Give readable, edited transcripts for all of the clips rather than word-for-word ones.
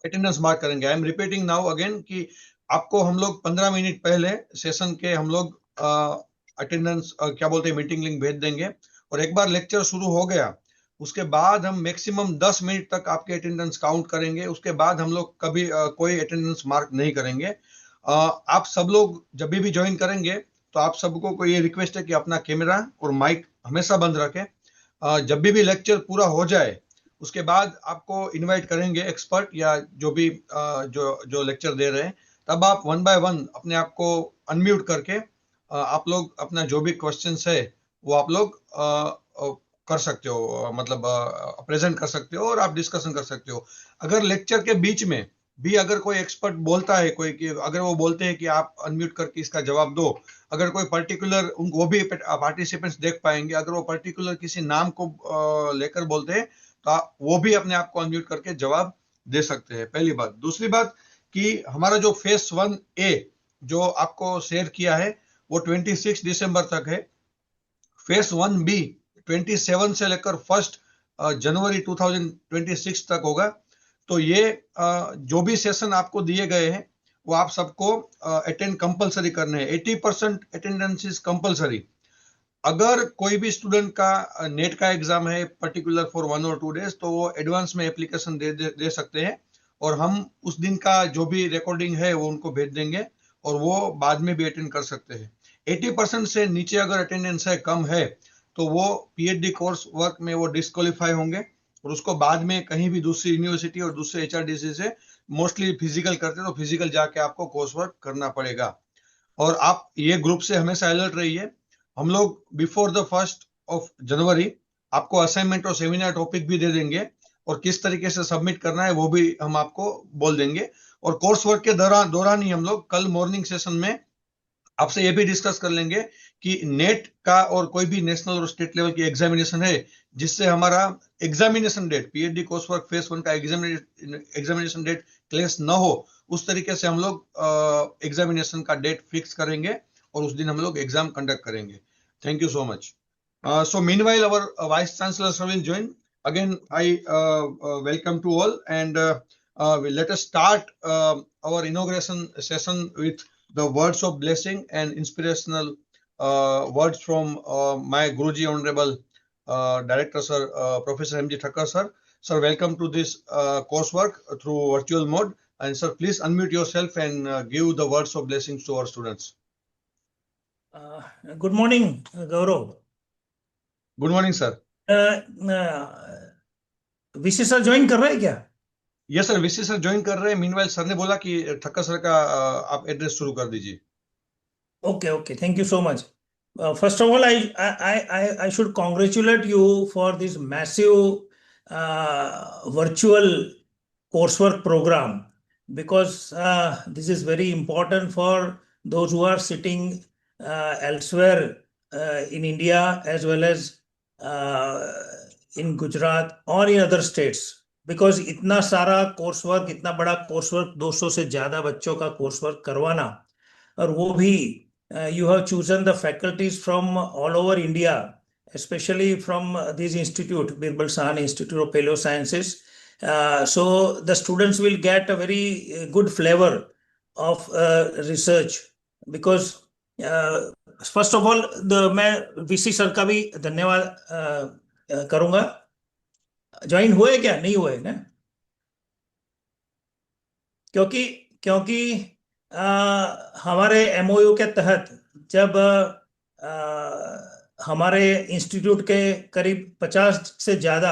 Attendance mark करेंगे। I am repeating now again कि आपको हम लोग 15 मिनट पहले सेशन के हम लोग अटेंडेंस क्या बोलते हैं मीटिंग लिंक भेज देंगे, और एक बार लेक्चर शुरू हो गया उसके बाद हम मैक्सिमम 10 मिनट तक आपके अटेंडेंस काउंट करेंगे। उसके बाद हम लोग कभी कोई अटेंडेंस मार्क नहीं करेंगे। आप सब लोग जब भी ज्वाइन करेंगे तो आप सबको को ये रिक्वेस्ट है कि अपना कैमरा और माइक हमेशा बंद रखें। जब भी लेक्चर पूरा हो जाए उसके बाद आपको इनवाइट करेंगे एक्सपर्ट या जो भी जो जो लेक्चर दे रहे हैं, तब आप वन बाय वन अपने आप को अनम्यूट करके आप लोग अपना जो भी क्वेश्चंस है वो आप लोग कर सकते हो, मतलब प्रेजेंट कर सकते हो और आप डिस्कशन कर सकते हो। अगर लेक्चर के बीच में भी अगर कोई एक्सपर्ट बोलता है कोई कि अगर वो बोलते हैं कि आप अनम्यूट करके इसका जवाब दो, अगर कोई पर्टिकुलर वो भी पार्टिसिपेंट्स देख पाएंगे, अगर वो पर्टिकुलर किसी नाम को लेकर बोलते हैं तो वो भी अपने आप को अनम्यूट करके जवाब दे सकते हैं। पहली बात। दूसरी बात कि हमारा जो फेस 1A जो आपको शेयर किया है वो 26 दिसंबर तक है। फेस 1B 27 से लेकर 1 जनवरी 2026 तक होगा। तो ये जो भी सेशन आपको दिए गए हैं वो आप सबको अटेंड कंपलसरी करने हैं। 80% अटेंडेंस इज कंपलसरी। अगर कोई भी स्टूडेंट का नेट का एग्जाम है पर्टिकुलर फॉर 1 और 2 डेज, तो वो एडवांस में एप्लीकेशन दे सकते हैं, और हम उस दिन का जो भी रिकॉर्डिंग है वो उनको भेज देंगे और वो बाद में भी अटेंड कर सकते हैं। 80% से नीचे अगर अटेंडेंस है, कम है, तो वो पीएचडी कोर्स वर्क में वो डिस्क्वालीफाई होंगे और उसको बाद में कहीं भी दूसरी यूनिवर्सिटी और दूसरे एचआरडीसी से मोस्टली फिजिकल करते हैं तो फिजिकल जाके आपको कोर्स वर्क करना पड़ेगा। और आप ये ग्रुप से हमेशा अलर्ट रहिए। हम लोग बिफोर द 1 जनवरी आपको असाइनमेंट और सेमिनार टॉपिक भी दे देंगे और किस तरीके से सबमिट करना है वो भी हम आपको बोल देंगे। और कोर्स वर्क के दौरान ही हम लोग कल मॉर्निंग सेशन में आपसे ये भी डिस्कस कर लेंगे कि नेट का और कोई भी नेशनल और स्टेट लेवल की एग्जामिनेशन है जिससे हमारा examination date PhD course work phase 1 का एग्जामिनेशन डेट क्लेश न हो, उस तरीके से हम लोग एग्जामिनेशन का डेट फिक्स करेंगे और उस दिन हम लोग एग्जाम कंडक्ट करेंगे। Thank you so much. So meanwhile our vice chancellor sir will join. Again I welcome to all, and let us start our inauguration session with the words of blessing and inspirational words from my Guruji Honorable Director Sir Professor M.G. Thakkar sir. Sir, welcome to this coursework through virtual mode, and sir please unmute yourself and give the words of blessings to our students. Good morning, Gaurav. Good morning sir. विशी sir join कर रहे हैं क्या? Yes sir, विशी sir join कर रहे हैं। Meanwhile sir ने बोला कि ठक्कर सर का आप एड्रेस शुरू कर दीजिए। Okay, thank you so much. First of all, I should congratulate you for this massive virtual coursework program, because this is very important for those who are sitting elsewhere in India as well as in Gujarat or in other states. Because इतना सारा course work, इतना बड़ा course work, 200 से ज्यादा बच्चों का course work करवाना, और वो भी you have chosen the faculties from all over India, especially from this institute, Birbal Sahan Institute of Paleosciences. So the students will get a very good flavor of research, because first of all मैं VC sir का भी धन्यवाद करूंगा। Join हुए क्या? नहीं हुए ना? क्योंकि हमारे एमओयू के तहत जब हमारे इंस्टीट्यूट के करीब 50 से ज्यादा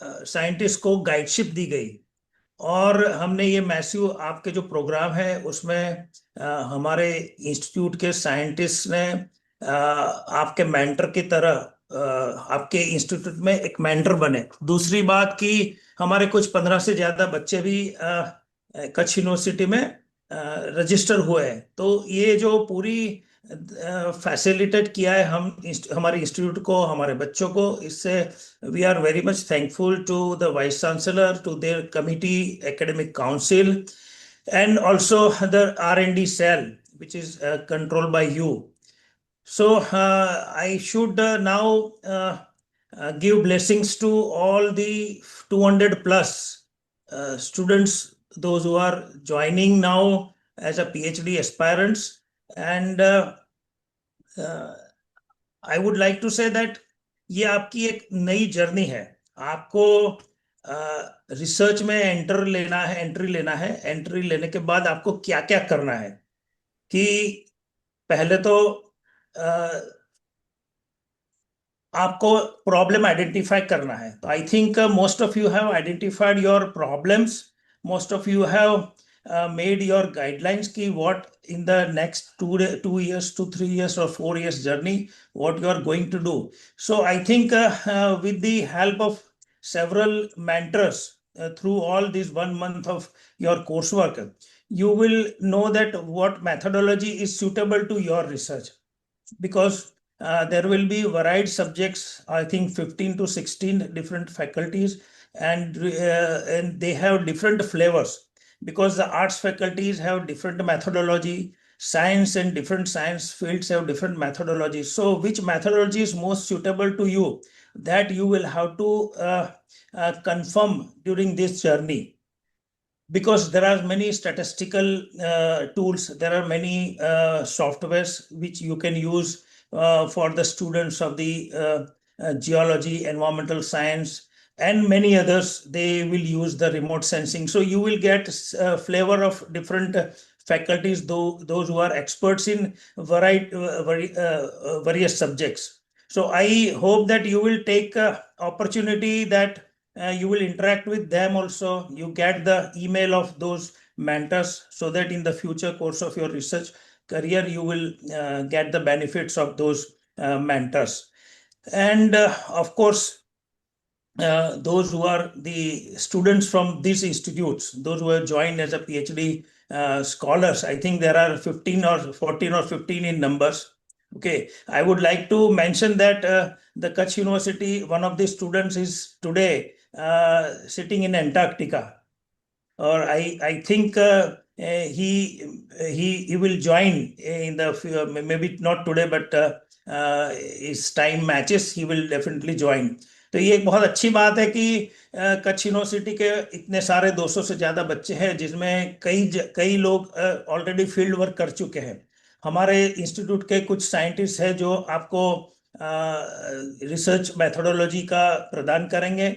साइंटिस्ट को गाइडशिप दी गई, और हमने ये मैसिव आपके जो प्रोग्राम है उसमें हमारे इंस्टीट्यूट के साइंटिस्ट ने आपके मेंटर की तरह आपके इंस्टीट्यूट में एक मेंटर बने। दूसरी बात कि हमारे कुछ 15 से ज्यादा बच्चे भी कच्छ यूनिवर्सिटी में रजिस्टर हुए हैं। तो ये जो पूरी फैसिलिटेट किया है हमारे इंस्टीट्यूट को, हमारे बच्चों को, इससे we are very much thankful to the vice chancellor, to their committee, academic council, and also the R&D cell which is controlled by you. So I should now give blessings to all the 200 plus students, those who are joining now as a PhD aspirants. And I would like to say that ये आपकी एक नई journey है. आपको research में entry लेना है. Entry लेने के बाद आपको क्या क्या करना है कि पहले तो आपको प्रॉब्लम आइडेंटिफाई करना है. तो I think most of you have identified your problems. Most of you have made your guidelines ki what in the next 2 years to 3 years or 4 years journey what you are going to do. So I think with the help of several mentors through all this 1 month of your coursework, you will know that what methodology is suitable to your research, because there will be varied subjects, I think 15 to 16 different faculties, and they have different flavors, because the arts faculties have different methodology, science and different science fields have different methodologies. So which methodology is most suitable to you, that you will have to confirm during this journey, because there are many statistical tools, there are many softwares which you can use for the students of the geology, environmental science, and many others. They will use the remote sensing. So you will get a flavor of different faculties, those who are experts in various subjects. So I hope that you will take opportunity that you will interact with them also. You get the email of those mentors, so that in the future course of your research career, you will get the benefits of those mentors. And of course, those who are the students from these institutes, those who have joined as a PhD scholars, I think there are 15 or 14 or 15 in numbers. Okay, I would like to mention that the Kutch University, one of the students is today sitting in Antarctica, or I think he will join in the maybe not today, but his time matches, he will definitely join. तो ये एक बहुत अच्छी बात है कि Kutch university के इतने सारे 200 से ज़्यादा बच्चे हैं, जिसमें कई लोग ऑलरेडी फील्ड वर्क कर चुके हैं. हमारे इंस्टीट्यूट के कुछ साइंटिस्ट हैं जो आपको रिसर्च मेथोडोलॉजी का प्रदान करेंगे.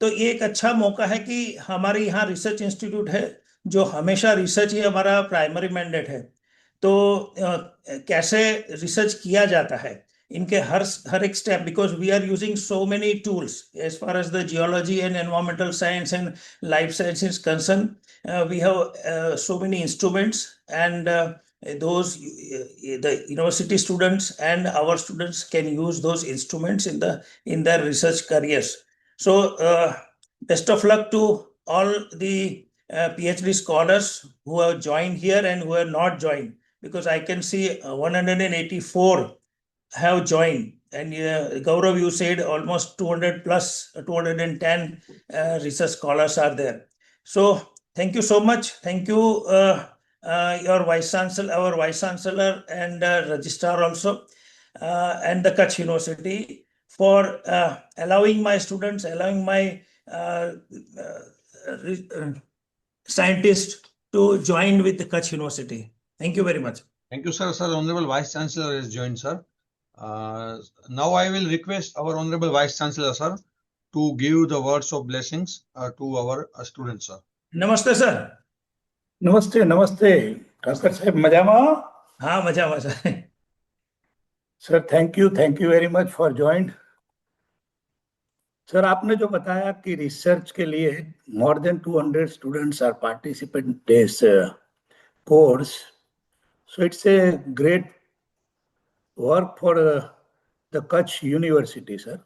तो ये एक अच्छा मौका है कि हमारे यहाँ रिसर्च इंस्टीट्यूट है, जो हमेशा रिसर्च ही हमारा प्राइमरी मैंडेट है. तो कैसे रिसर्च किया जाता है इनके हर एक step, because we are using so many tools as far as the geology and environmental science and life science is concern. We have so many instruments, and those the university students and our students can use those instruments in their research careers. So best of luck to all the PhD scholars who have joined here and who have not joined, because I can see 184 have joined, and Gaurav, you said almost 200 plus 210 research scholars are there. So thank you so much. Thank you your vice chancellor, our vice chancellor, and registrar also, and the Kutch University for allowing my students, allowing my scientists to join with the Kutch University. Thank you very much. Thank you, sir. Sir, Honorable Vice Chancellor has joined, sir. Now I will request our Honorable Vice Chancellor, sir, to give the words of blessings to our students, sir. Namaste, sir. नमस्ते नमस्ते ठाकर साहब, मजामा? हाँ, मजा. Sir thank you very much for joined. Sir आपने जो बताया कि रिसर्च के लिए more than 200 students are participant this course, so it's a great work for the Kutch university sir.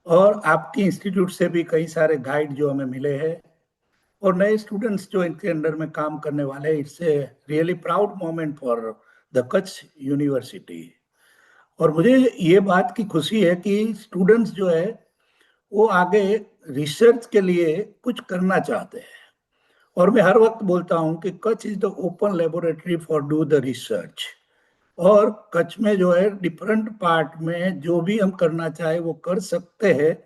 और आपकी इंस्टीट्यूट से भी कई सारे गाइड जो हमें मिले हैं और नए स्टूडेंट्स जो इनके अंडर में काम करने वाले, it's a really proud moment for the Kutch university. और मुझे ये बात की खुशी है कि स्टूडेंट्स जो है वो आगे रिसर्च के लिए कुछ करना चाहते हैं. और मैं हर वक्त बोलता हूँ कि Kutch is the open laboratory for do the research. और कच्छ में जो है डिफरेंट पार्ट में जो भी हम करना चाहे वो कर सकते हैं।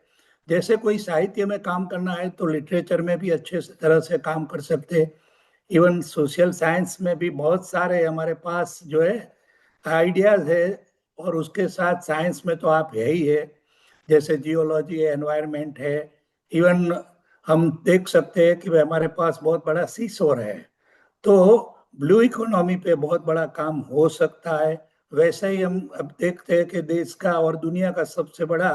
जैसे कोई साहित्य में काम करना है तो लिटरेचर में भी अच्छे तरह से काम कर सकते हैं। इवन सोशल साइंस में भी बहुत सारे हमारे पास जो है आइडियाज है, और उसके साथ साइंस में तो आप है ही है, जैसे जियोलॉजी है, एनवायरनमेंट है। इवन हम देख सकते हैं कि हमारे पास बहुत बड़ा सीशोर है, तो ब्लू इकोनॉमी पे बहुत बड़ा काम हो सकता है। वैसे ही हम अब देखते हैं कि देश का और दुनिया का सबसे बड़ा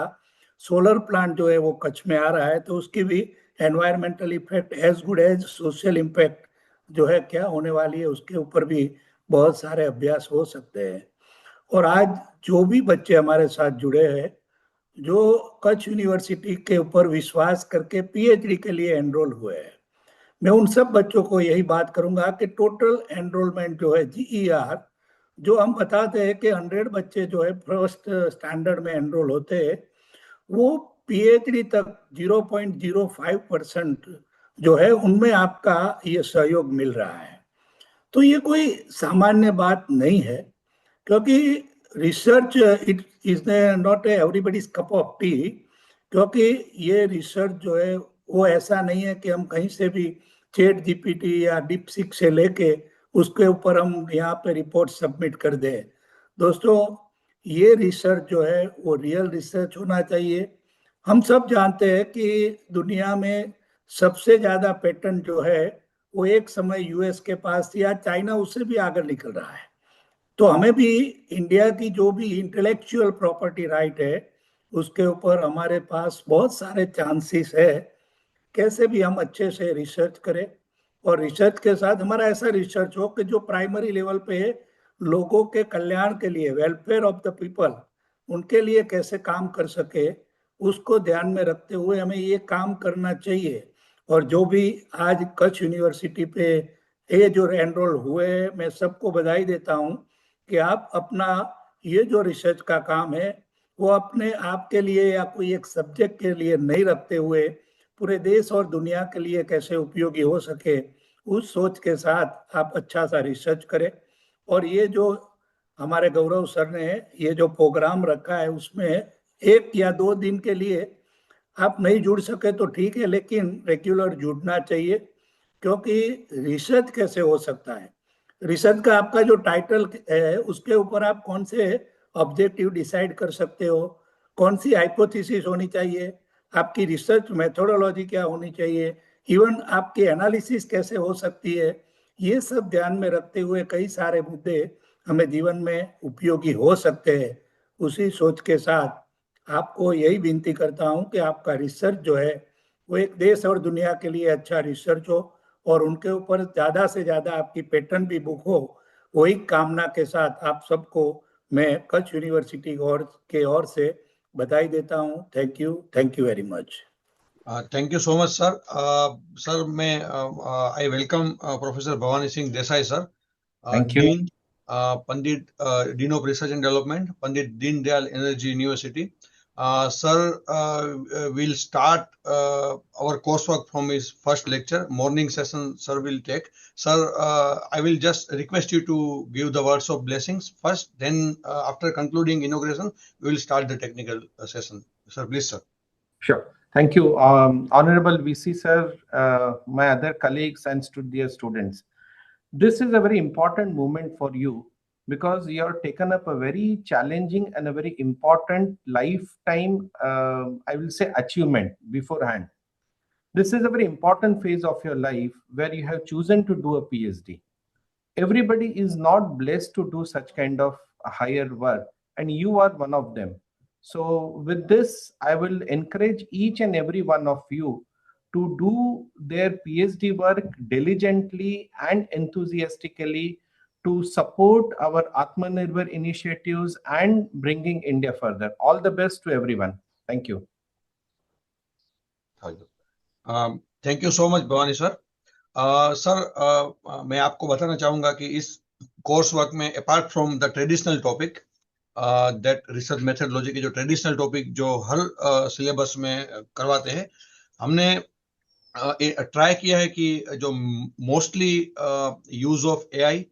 सोलर प्लांट जो है वो कच्छ में आ रहा है, तो उसकी भी environmental effect as good as social impact जो है क्या होने वाली है, उसके ऊपर भी बहुत सारे अभ्यास हो सकते हैं। और आज जो भी बच्चे हमारे साथ जुड़े हैं, जो कच्छ यूनिवर्सिटी के ऊपर विश्वास करके पीएचडी के लिए एनरोल हुए हैं, मैं उन सब बच्चों को यही बात करूंगा कि टोटल एनरोलमेंट जो है GER, जो हम बताते हैं कि 100 बच्चे जो है फर्स्ट स्टैंडर्ड में एनरोल होते हैं, वो पीएचडी तक 0.05% जो है उनमें आपका ये सहयोग मिल रहा है। तो ये कोई सामान्य बात नहीं है, क्योंकि research it is not everybody's cup of T. क्योंकि ये रिसर्च जो है वो ऐसा नहीं है कि हम कहीं से भी चैट जीपीटी या डीपसीक से लेके उसके ऊपर हम यहाँ पे रिपोर्ट सबमिट कर दें। दोस्तों, ये रिसर्च जो है वो रियल रिसर्च होना चाहिए। हम सब जानते हैं कि दुनिया में सबसे ज्यादा पेटेंट जो है वो एक समय यूएस के पास थी, आज चाइना उससे भी आगे निकल रहा है। तो हमें भी इंडिया की जो भी इंटेलेक्चुअल प्रॉपर्टी राइट है उसके ऊपर हमारे पास बहुत सारे चांसेस है। कैसे भी हम अच्छे से रिसर्च करें, और रिसर्च के साथ हमारा ऐसा रिसर्च हो कि जो प्राइमरी लेवल पे लोगों के कल्याण के लिए, वेलफेयर ऑफ द पीपल, उनके लिए कैसे काम कर सके, उसको ध्यान में रखते हुए हमें ये काम करना चाहिए। और जो भी आज कच्छ यूनिवर्सिटी पे ये जो एनरोल हुए, मैं सबको बधाई देता हूँ कि आप अपना ये जो रिसर्च का काम है वो अपने आप के लिए या कोई एक सब्जेक्ट के लिए नहीं रखते हुए पूरे देश और दुनिया के लिए कैसे उपयोगी हो सके, उस सोच के साथ आप अच्छा सा रिसर्च करें। और ये जो हमारे गौरव सर ने ये जो प्रोग्राम रखा है उसमें 1 या 2 दिन के लिए आप नहीं जुड़ सके तो ठीक है, लेकिन रेगुलर जुड़ना चाहिए। क्योंकि रिसर्च कैसे हो सकता है, रिसर्च का आपका जो टाइटल है उसके ऊपर आप कौन से ऑब्जेक्टिव डिसाइड कर सकते हो, कौन सी हाइपोथेसिस होनी चाहिए, आपकी रिसर्च मेथोडोलॉजी क्या होनी चाहिए, इवन आपकी एनालिसिस कैसे हो सकती है, ये सब ध्यान में रखते हुए कई सारे मुद्दे हमें जीवन में उपयोगी हो सकते हैं। उसी सोच के साथ आपको यही विनती करता हूं कि आपका रिसर्च जो है वो एक देश और दुनिया के लिए अच्छा रिसर्च हो, और उनके ऊपर ज्यादा से ज्यादा आपकी पेटेंट भी बुक हो। वही कामना के साथ आप सबको मैं कच्छ यूनिवर्सिटी के ओर से बधाई देता हूं। Thank you very much. Thank you so much, sir. Sir, I welcome Professor Bhavani Singh Desai, sir. Thank you. Dean, Pandit, Dean of Research and Development, Pandit Deen Dayal Energy University. Sir will start our coursework from his first lecture. Morning session, sir will take. Sir, I will just request you to give the words of blessings first. Then, after concluding inauguration, we will start the technical session. Sir, please, sir. Sure. Thank you. Honorable VC sir, my other colleagues and dear students. This is a very important moment for you because you have taken up a very challenging and a very important lifetime, I will say, achievement beforehand. This is a very important phase of your life where you have chosen to do a PhD. Everybody is not blessed to do such kind of higher work, and you are one of them. So with this, I will encourage each and every one of you to do their PhD work diligently and enthusiastically to support our Atmanirbhar initiatives and bringing India further. All the best to everyone. Thank you. Thank you so much, Bhavani sir. Sir, मैं आपको बताना चाहूंगा कि इस course work में apart from the traditional topic that research methodology के जो traditional topic जो हर सिलेबस में करवाते हैं, हमने ट्राई किया है कि जो mostly use of AI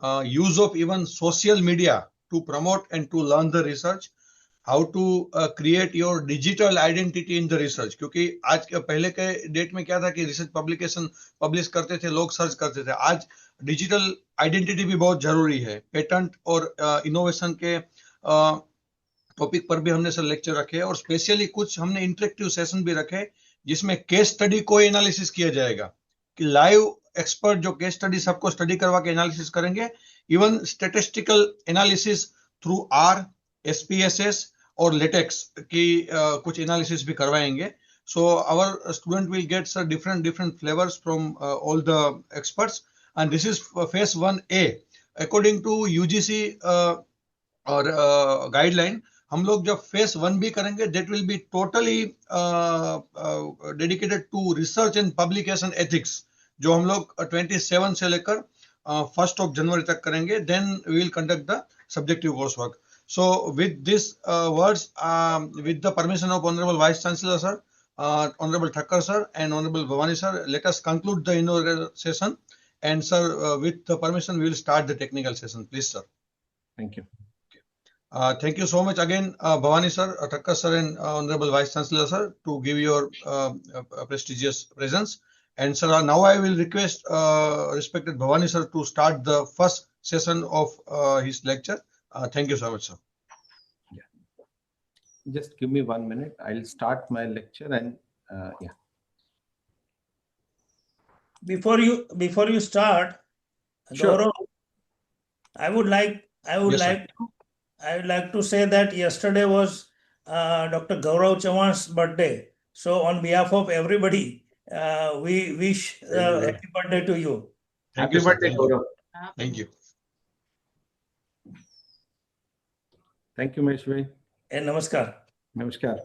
use of even social media to promote and to learn the research, how to create your digital identity in the research. क्योंकि आज के पहले के डेट में क्या था कि रिसर्च पब्लिकेशन पब्लिश करते थे, लोग सर्च करते थे. आज डिजिटल आइडेंटिटी भी बहुत जरूरी है. पेटेंट और इनोवेशन के टॉपिक पर भी हमने सर लेक्चर रखे और स्पेशली कुछ हमने इंटरेक्टिव सेशन भी रखे जिसमें केस स्टडी को एनालिसिस किया जाएगा कि लाइव एक्सपर्ट जो केस स्टडी सबको स्टडी करवा के एनालिसिस करेंगे, even statistical analysis through R, SPSS और लेटेक्स की कुछ एनालिसिस भी करवाएंगे. So our student will get sir different flavours from all the experts and this is phase 1A. According to UGC और गाइडलाइन हम लोग जब फेज 1B करेंगे, that will be totally dedicated to research and publication ethics, जो हम लोग 27 से लेकर 1st of January तक करेंगे. Then we will conduct the subjective course work. So with this words, with the permission of honourable vice chancellor sir, honourable Thakkar sir and honourable Bhavani sir, let us conclude the inauguration session. And sir, with the permission, we will start the technical session. Please, sir. Thank you. Thank you so much again, Bhavani sir, Thakkar sir, and Honorable Vice Chancellor sir, to give your prestigious presence. And sir, now I will request respected Bhavani sir to start the first session of his lecture. Thank you so much, sir. Yeah. Just give me 1 minute. I'll start my lecture and yeah. Before you start, Sure. Gaurav, I would like to say that yesterday was Dr. Gaurav Chavan's birthday. So on behalf of everybody, we wish happy birthday to you. Thank you, sir. Birthday, Gaurav. Thank you. Thank you, Mahesh bhai. And namaskar. Namaskar.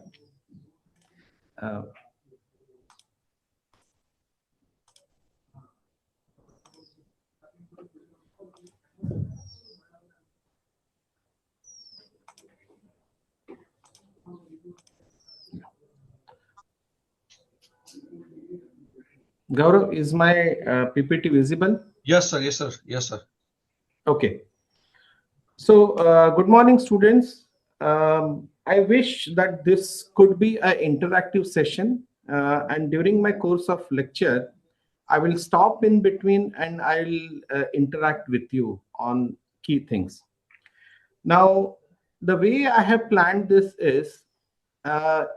Gaurav, is my PPT visible? Yes, sir. Yes, sir. Yes, sir. Okay. So, good morning, students. I wish that this could be an interactive session, and during my course of lecture, I will stop in between and I'll interact with you on key things. Now, the way I have planned this is,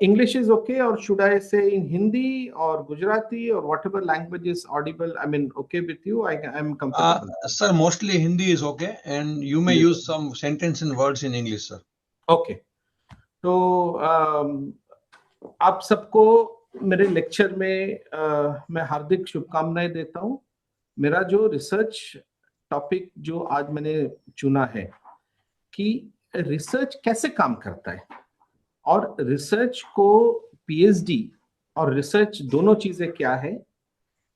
English is okay, or should I say in Hindi or Gujarati or whatever language is audible? I mean, okay with you? I am comfortable. Sir, mostly Hindi is okay, and you may use some sentence and words in English, sir. Okay. तो आप सबको मेरे lecture में मैं हार्दिक शुभकामनाएं देता हूं. मेरा जो रिसर्च टॉपिक जो आज मैंने चुना है कि रिसर्च कैसे काम करता है, और रिसर्च को PhD और रिसर्च दोनों चीजें क्या है,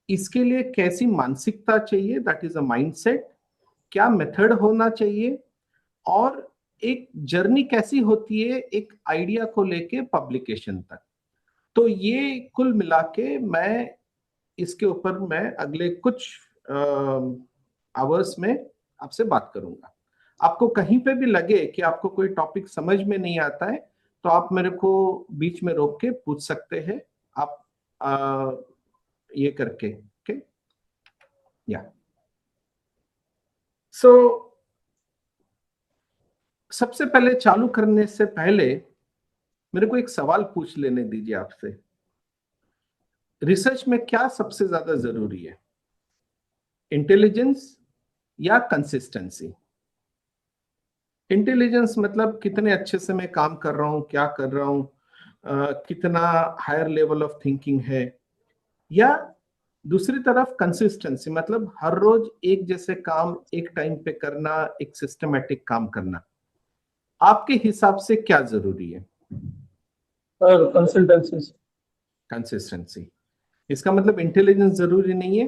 इसके लिए कैसी मानसिकता चाहिए, दैट इज अ माइंडसेट, क्या मेथड होना चाहिए, और एक जर्नी कैसी होती है एक आइडिया को लेके पब्लिकेशन तक. तो ये कुल मिला के मैं इसके ऊपर मैं अगले कुछ आवर्स में आपसे बात करूंगा. आपको कहीं पे भी लगे कि आपको कोई टॉपिक समझ में नहीं आता है तो आप मेरे को बीच में रोक के पूछ सकते हैं, आप ये करके. ओके, या सो सबसे पहले चालू करने से पहले मेरे को एक सवाल पूछ लेने दीजिए आपसे. रिसर्च में क्या सबसे ज्यादा जरूरी है, इंटेलिजेंस या कंसिस्टेंसी? इंटेलिजेंस मतलब कितने अच्छे से मैं काम कर रहा हूं, क्या कर रहा हूं, कितना हायर लेवल ऑफ थिंकिंग है, या दूसरी तरफ कंसिस्टेंसी मतलब हर रोज एक जैसे काम एक टाइम पे करना, एक सिस्टमैटिक काम करना. आपके हिसाब से क्या जरूरी है? कंसिस्टेंसी. इसका मतलब इंटेलिजेंस जरूरी नहीं है?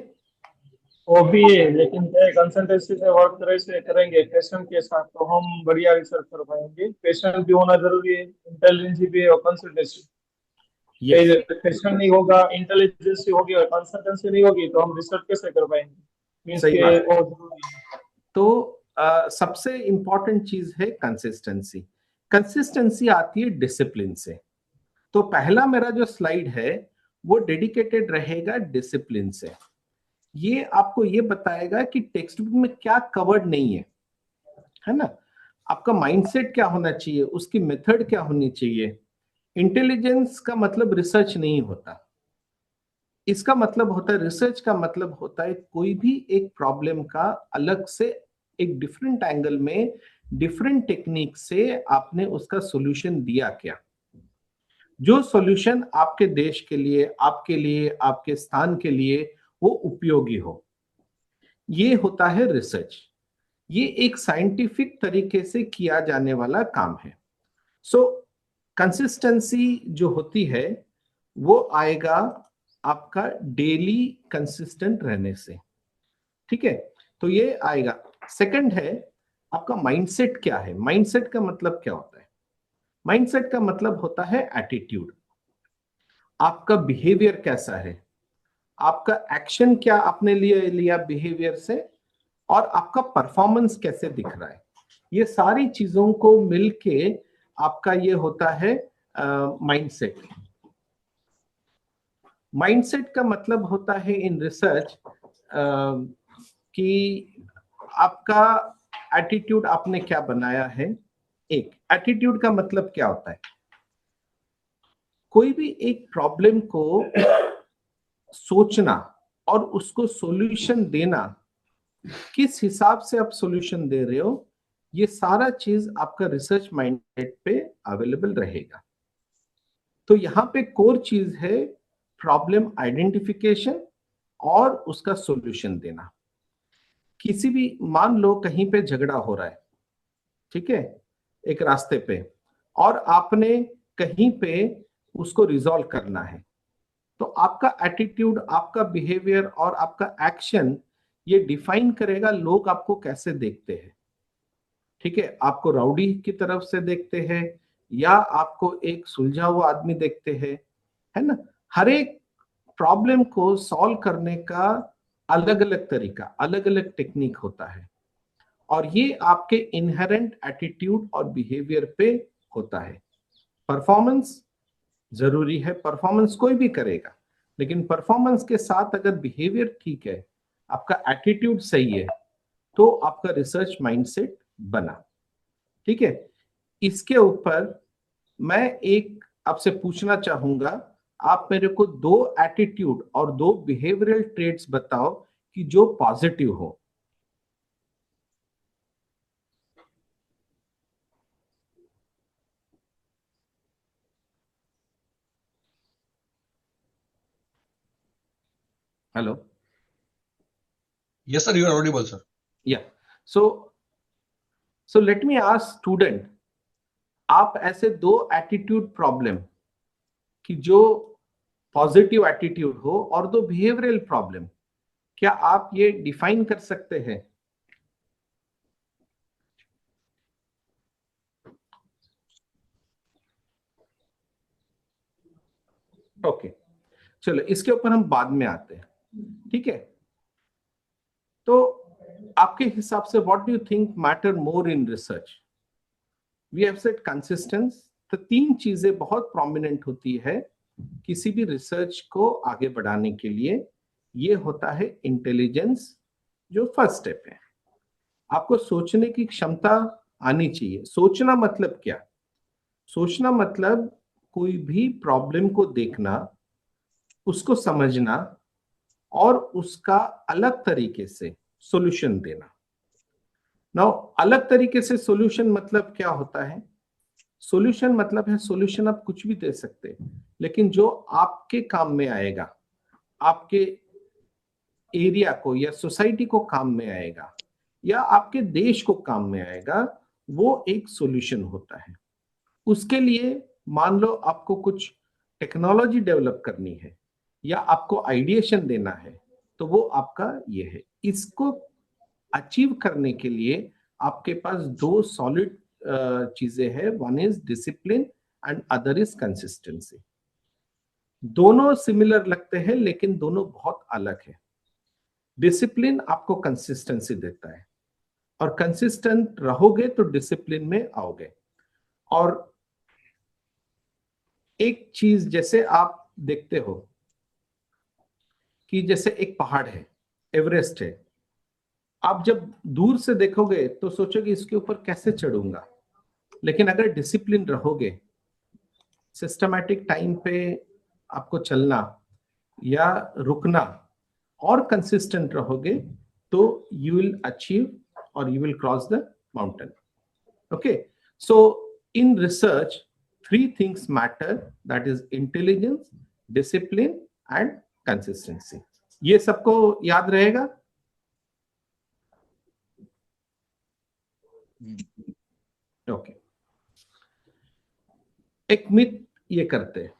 वो भी है, लेकिन कंसिस्टेंसी से वर्क करेंगे पेशेंट के साथ तो हम बढ़िया रिसर्च कर पाएंगे. पेशेंट भी होना जरूरी है, इंटेलिजेंस भी है और कंसिस्टेंसी. पेशेंट नहीं होगा, इंटेलिजेंस होगी और कंसिस्टेंसी नहीं होगी तो हम रिसर्च कैसे कर पाएंगे? मींस के वो जरूरी है. तो सबसे इंपॉर्टेंट चीज है कंसिस्टेंसी। कंसिस्टेंसी आती है डिसिप्लिन से। तो पहला मेरा जो स्लाइड है वो डेडिकेटेड रहेगा डिसिप्लिन से। ये आपको ये बताएगा कि टेक्स्ट बुक में क्या कवर्ड नहीं है ना। आपका माइंडसेट क्या होना चाहिए, उसकी मेथड क्या होनी चाहिए। इंटेलिजेंस का मतलब रिसर्च नहीं होता, इसका मतलब होता है, रिसर्च का मतलब होता है कोई भी एक प्रॉब्लम का अलग से एक डिफरेंट एंगल में डिफरेंट टेक्निक से आपने उसका सॉल्यूशन दिया क्या, जो सॉल्यूशन आपके देश के लिए, आपके स्थान के लिए वो उपयोगी हो। ये होता है रिसर्च। ये एक साइंटिफिक तरीके से किया जाने वाला काम है। सो कंसिस्टेंसी जो होती है वो आएगा आपका डेली कंसिस्टेंट रहने से, ठीक है। तो ये आएगा। सेकंड है आपका माइंडसेट क्या है। माइंडसेट का मतलब क्या होता है? माइंडसेट का मतलब होता है एटीट्यूड। आपका बिहेवियर कैसा है, आपका एक्शन क्या आपने लिया बिहेवियर से, और आपका परफॉर्मेंस कैसे दिख रहा है। ये सारी चीजों को मिलके आपका ये होता है माइंडसेट। माइंडसेट का मतलब होता है इन रिसर्च कि आपका एटीट्यूड आपने क्या बनाया है। एक एटीट्यूड का मतलब क्या होता है, कोई भी एक प्रॉब्लम को सोचना और उसको सॉल्यूशन देना, किस हिसाब से आप सॉल्यूशन दे रहे हो, ये सारा चीज आपका रिसर्च माइंडसेट पे अवेलेबल रहेगा। तो यहाँ पे कोर चीज है प्रॉब्लम आइडेंटिफिकेशन और उसका सॉल्यूशन देना। किसी भी, मान लो कहीं पे झगड़ा हो रहा है, ठीक है, एक रास्ते पे, और आपने कहीं पे उसको रिजॉल्व करना है, तो आपका एटीट्यूड, आपका बिहेवियर और आपका एक्शन ये डिफाइन करेगा लोग आपको कैसे देखते हैं। ठीक है, आपको राउडी की तरफ से देखते हैं या आपको एक सुलझा हुआ आदमी देखते हैं, है ना। हर एक प्रॉब्लम को सॉल्व करने का अलग अलग तरीका, अलग अलग टेक्निक होता है, और ये आपके इनहेरेंट एटीट्यूड और बिहेवियर पे होता है। परफॉर्मेंस जरूरी है, परफॉर्मेंस कोई भी करेगा, लेकिन परफॉर्मेंस के साथ अगर बिहेवियर ठीक है, आपका एटीट्यूड सही है, तो आपका रिसर्च माइंडसेट बना। ठीक है, इसके ऊपर मैं एक आपसे पूछना चाहूंगा, आप मेरे को 2 एटीट्यूड और 2 बिहेवियरल ट्रेट्स बताओ कि जो पॉजिटिव हो। Hello, Yes, sir, you are audible, sir. या so let me ask student, आप ऐसे 2 एटीट्यूड प्रॉब्लम कि जो पॉजिटिव एटीट्यूड हो और 2 बिहेवियरल प्रॉब्लम, क्या आप ये डिफाइन कर सकते हैं? ओके, चलो इसके ऊपर हम बाद में आते हैं, ठीक है। तो आपके हिसाब से what do you think matter more in research? We have said consistence. तो 3 चीजें बहुत प्रोमिनेंट होती है किसी भी रिसर्च को आगे बढ़ाने के लिए। ये होता है इंटेलिजेंस, जो फर्स्ट स्टेप है। आपको सोचने की क्षमता आनी चाहिए। सोचना मतलब क्या? सोचना मतलब कोई भी प्रॉब्लम को देखना, उसको समझना और उसका अलग तरीके से सॉल्यूशन देना। नाउ अलग तरीके से सॉल्यूशन मतलब क्या होता है? सॉल्यूशन मतलब है, सॉल्यूशन आप कुछ भी दे सकते हैं, लेकिन जो आपके काम में आएगा, आपके एरिया को या सोसाइटी को काम में आएगा, या आपके देश को काम में आएगा, वो एक सॉल्यूशन होता है। उसके लिए मान लो आपको कुछ टेक्नोलॉजी डेवलप करनी है या आपको आइडिएशन देना है, तो वो आपका ये है। इसको अचीव करने के लिए आपके पास 2 सॉलिड चीजें हैं, one is discipline and other is consistency. दोनों सिमिलर लगते हैं लेकिन दोनों बहुत अलग है। डिसिप्लिन आपको कंसिस्टेंसी देता है, और कंसिस्टेंट रहोगे तो डिसिप्लिन में आओगे। और एक चीज जैसे आप देखते हो कि जैसे एक पहाड़ है, एवरेस्ट है, आप जब दूर से देखोगे तो सोचोगे इसके ऊपर कैसे चढ़ूंगा, लेकिन अगर डिसिप्लिन रहोगे, सिस्टमैटिक टाइम पे आपको चलना या रुकना और कंसिस्टेंट रहोगे तो यू विल अचीव और you will cross the mountain. Okay, so in research 3 things matter, that is intelligence, discipline and consistency. ये सबको याद रहेगा? ओके, एक मिथ ये करते हैं,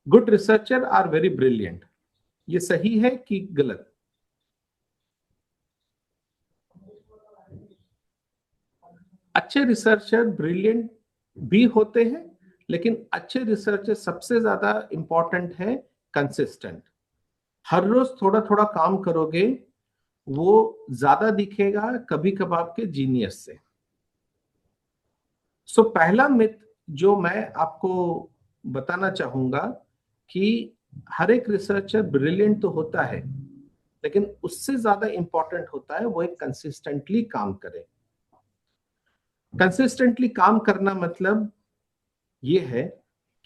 good researcher are very brilliant. ये सही है कि गलत? अच्छे रिसर्चर ब्रिलियंट भी होते हैं, लेकिन अच्छे रिसर्चर सबसे ज्यादा इंपॉर्टेंट है कंसिस्टेंट। हर रोज थोड़ा थोड़ा काम करोगे, वो ज्यादा दिखेगा कभी कभार के जीनियस से। सो पहला मिथ जो मैं आपको बताना चाहूंगा कि हर एक रिसर्चर ब्रिलियंट तो होता है, लेकिन उससे ज्यादा इंपॉर्टेंट होता है वो एक कंसिस्टेंटली काम करे। कंसिस्टेंटली काम करना मतलब ये है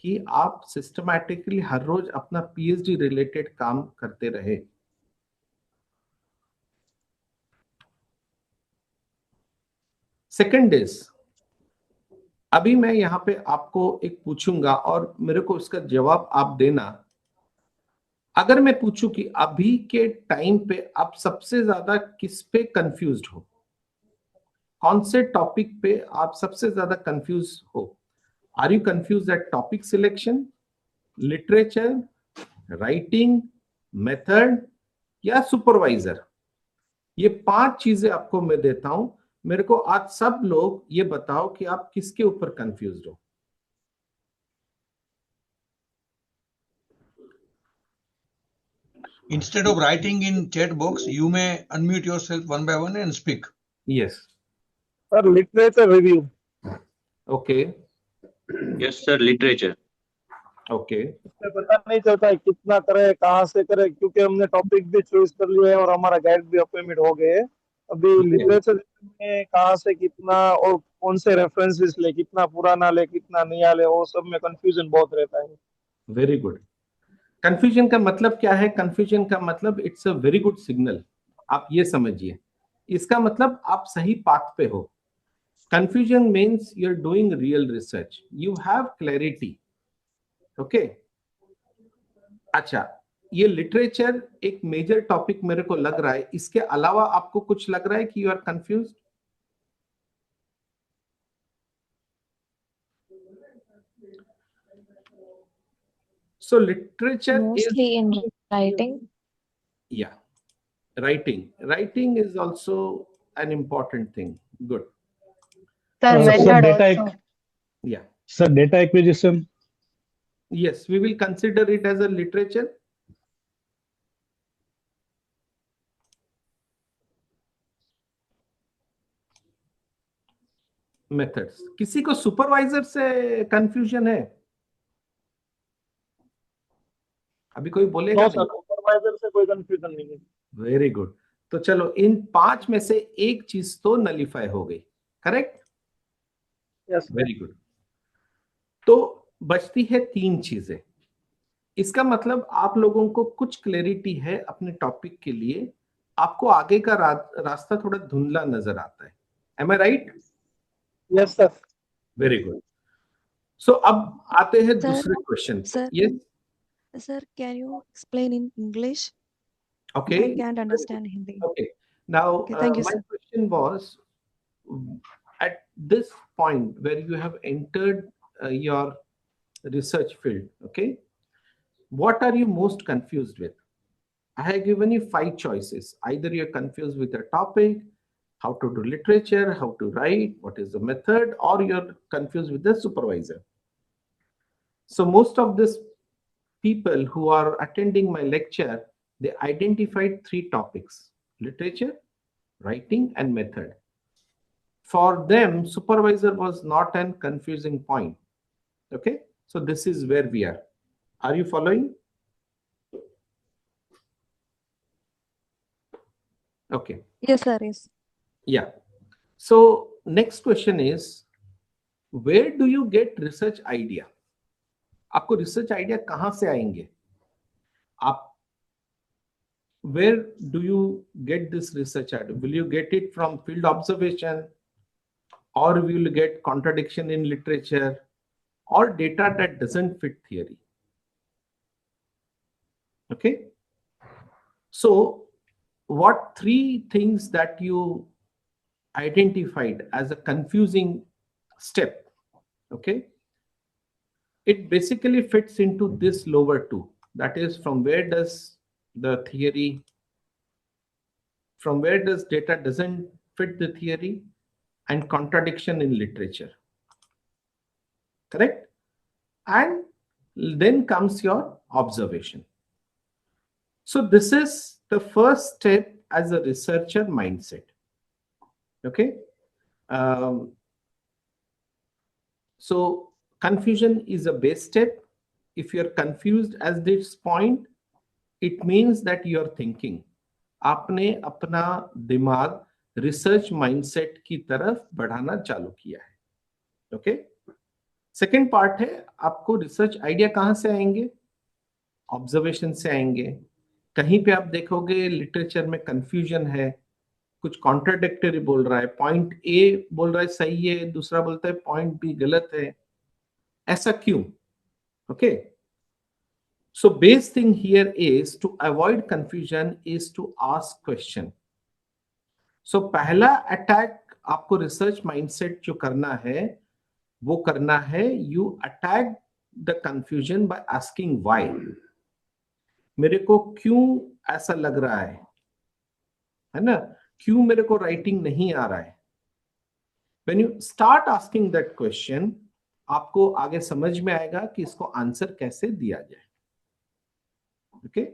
कि आप सिस्टमैटिकली हर रोज अपना पीएचडी रिलेटेड काम करते रहे। सेकंड इज, अभी मैं यहां पे आपको एक पूछूंगा और मेरे को उसका जवाब आप देना। अगर मैं पूछूं कि अभी के टाइम पे आप सबसे ज्यादा किस पे कंफ्यूज्ड हो, कौन से टॉपिक पे आप सबसे ज्यादा कंफ्यूज हो? Are you confuse at topic selection, literature, writing, method या सुपरवाइजर? ये 5 चीजें आपको मैं देता हूं, मेरे को आज सब लोग ये बताओ कि आप किसके ऊपर कंफ्यूज हो। Instead of writing in chat box, you may unmute yourself one by one and speak. Yes. Sir, literature review. Okay. Yes, sir, literature. Okay. इसमें पता नहीं चलता है कितना करे, कहाँ से करे, क्योंकि हमने टॉपिक भी चॉइस कर लिया है और हमारा गाइड भी अपॉइंटमेंट हो गए हैं। अभी लिटरेचर में कहाँ से कितना और कौन से रेफरेंसेस ले, कितना पुराना ले, कितना नया ले, वो सब में कंफ्यूजन बहुत रहता है। Very good. कंफ्यूजन का मतलब क्या है? कंफ्यूजन का मतलब it's a very good signal. आप ये समझिए, इसका मतलब आप सही पाथ पे हो। Confusion means you are doing real research, you have clarity. Okay, अच्छा, ये लिटरेचर एक मेजर टॉपिक मेरे को लग रहा है, इसके अलावा आपको कुछ लग रहा है कि you are confused? So literature mostly is, in writing. yeah, writing is also an important thing. Good. Sir, Sir, method data also. Yeah, Sir, data acquisition. yes, we will consider it as a literature. Methods. किसी को supervisor से confusion है? अभी कोई बोलेगा? No, sir, supervisor से कोई confusion नहीं है। Very good. तो चलो, इन 5 में से एक चीज तो नलिफाई हो गई, करेक्ट? Yes, very good. तो बचती है 3 चीजें। इसका मतलब आप लोगों को कुछ क्लैरिटी है अपने टॉपिक के लिए, आपको आगे का रास्ता थोड़ा धुंधला नजर आता है। Am I right? Yes sir. Very good. So अब आते हैं Sir, दूसरे question. sir. Yes, Sir, can you explain in English? Okay, I can't understand Hindi. okay. Now Okay, thank you, my sir. question was, at this point where you have entered your research field, okay, what are you most confused with? I have given you 5 choices. Either you're confused with a topic, how to do literature, how to write, what is the method, or you're confused with the supervisor. So most of these people who are attending my lecture, they identified 3 topics: literature, writing and method. For them, supervisor was not an confusing point. Okay, so this is where we are. Are you following? Okay. Yes, sir. Yes. Yeah. So next question is, where do you get research idea? आपको research idea कहाँ से आएंगे? आप where do you get this research idea? Will you get it from field observation, or will you get contradiction in literature, or data that doesn't fit theory? Okay. So what three things that you identified as a confusing step? Okay. It basically fits into this lower two. That is, from where does the theory, from where does data doesn't fit the theory, and contradiction in literature. Correct? And then comes your observation. So this is the first step as a researcher mindset. Okay. So confusion is a base step. If you're confused at this point, it means that you're thinking. आपने अपना दिमाग research mindset की तरफ बढ़ाना चालू किया है. Okay. Second part है, आपको रिसर्च आइडिया कहां से आएंगे? ऑब्जर्वेशन से आएंगे. कहीं पे आप देखोगे लिटरेचर में कंफ्यूजन है, कुछ कॉन्ट्राडिक्टरी बोल रहा है, पॉइंट ए बोल रहा है सही है, दूसरा बोलता है पॉइंट बी गलत है. ऐसा क्यों? Okay. So base thing here is to avoid confusion is to ask question. So पहला अटैक आपको रिसर्च माइंडसेट जो करना है वो करना है, you attack the confusion by asking why. मेरे को क्यों ऐसा लग रहा है ना? क्यों मेरे को राइटिंग नहीं आ रहा है? When you start asking that question, आपको आगे समझ में आएगा कि इसको आंसर कैसे दिया जाए. ओके.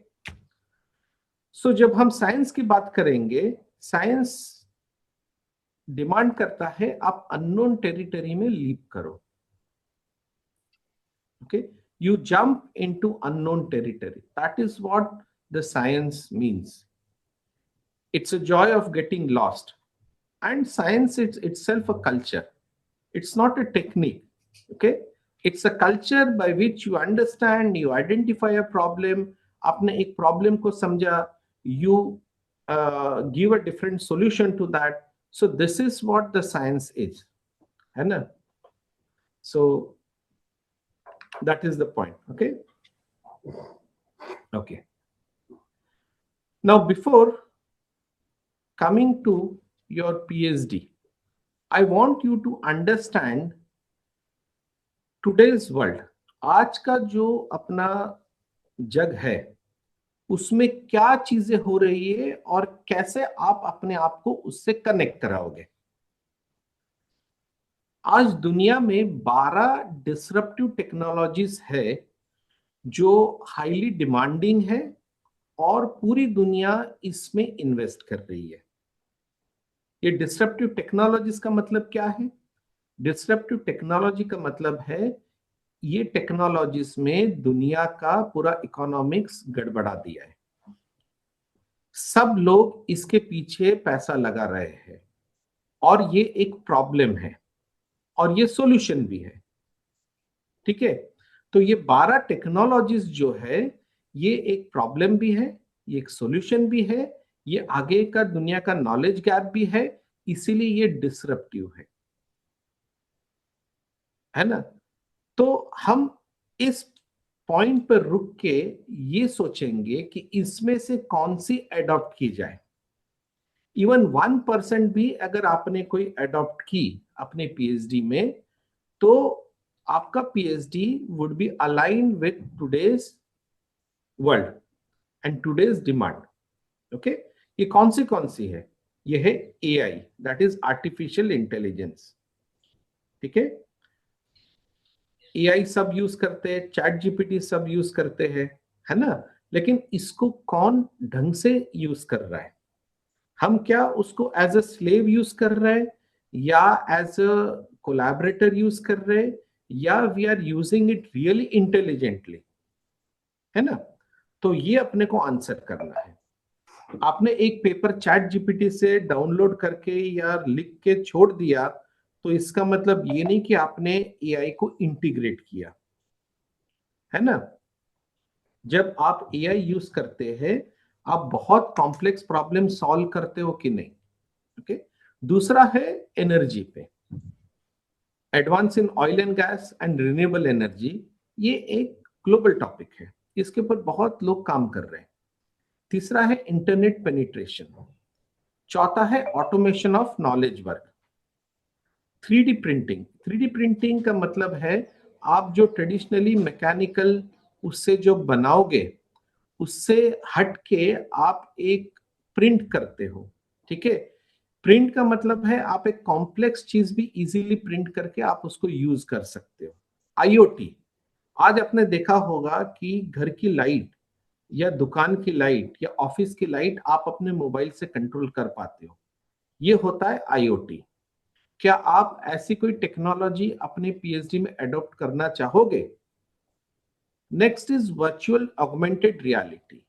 सो जब हम साइंस की बात करेंगे, साइंस डिमांड करता है आप अननोन टेरिटरी में लीप करो. Okay. You jump into unknown territory. That is what the science means. It's a joy of getting lost. And science it's itself a culture. It's not a technique. Okay. It's a culture by which you understand, you identify a problem. आपने एक problem को समझा, you give a different solution to that. So this is what the science is, है ना? So that is the point. Okay. Okay. Now before coming to your PhD, I want you to understand today's world. आज का जो अपना जग है उसमें क्या चीजें हो रही है और कैसे आप अपने आप को उससे कनेक्ट कराओगे. आज दुनिया में 12 डिसरप्टिव टेक्नोलॉजीज है जो हाईली डिमांडिंग है और पूरी दुनिया इसमें इन्वेस्ट कर रही है. ये डिसरप्टिव टेक्नोलॉजीज का मतलब क्या है? डिसरप्टिव टेक्नोलॉजी का मतलब है ये टेक्नोलॉजीज में दुनिया का पूरा इकोनॉमिक्स गड़बड़ा दिया है. सब लोग इसके पीछे पैसा लगा रहे हैं और ये एक प्रॉब्लम है और ये सॉल्यूशन भी है. ठीक है. तो ये 12 टेक्नोलॉजीज जो है ये एक प्रॉब्लम भी है, ये एक सॉल्यूशन भी है, ये आगे का दुनिया का नॉलेज गैप भी है, इसीलिए ये डिसरप्टिव है ना? तो हम इस पॉइंट पर रुक के ये सोचेंगे कि इसमें से कौन सी अडॉप्ट की जाए. इवन 1% भी अगर आपने कोई अडॉप्ट की अपने पीएचडी में, तो आपका PhD would be align with today's world and today's demand. Okay. ये कौन सी है? ये है AI, that is artificial intelligence. ठीक है. एआई सब यूज करते हैं, चैट जीपीटी सब यूज करते हैं, है ना? लेकिन इसको कौन ढंग से यूज कर रहा है? हम क्या उसको एज अ स्लेव यूज कर रहे हैं या एज अ कोलैबोरेटर यूज कर रहे हैं या we are using it really intelligently, है ना? तो ये अपने को आंसर करना है। आपने एक पेपर चैट जीपीटी से डाउनलोड करके या लिख के छोड़ दिया तो इसका मतलब ये नहीं कि आपने एआई को इंटीग्रेट किया, है ना? जब आप एआई यूज करते हैं आप बहुत कॉम्प्लेक्स प्रॉब्लम सॉल्व करते हो कि नहीं? ओके। दूसरा है एनर्जी पे, advance in oil and gas and renewable energy. ये एक ग्लोबल टॉपिक है, इसके ऊपर बहुत लोग काम कर रहे हैं। तीसरा है इंटरनेट पेनिट्रेशन। चौथा है automation of knowledge work. 3D printing. 3D printing का मतलब है आप जो ट्रेडिशनली मैकेनिकल उससे जो बनाओगे उससे हट के आप एक प्रिंट करते हो, ठीक है? प्रिंट का मतलब है आप एक कॉम्प्लेक्स चीज भी इजीली प्रिंट करके आप उसको यूज कर सकते हो। आईओटी, आज आपने देखा होगा कि घर की लाइट या दुकान की लाइट या ऑफिस की लाइट आप अपने मोबाइल से कंट्रोल कर पाते हो, ये होता है आईओटी। क्या आप ऐसी कोई टेक्नोलॉजी अपने पीएचडी में अडॉप्ट करना चाहोगे? Next is virtual augmented reality,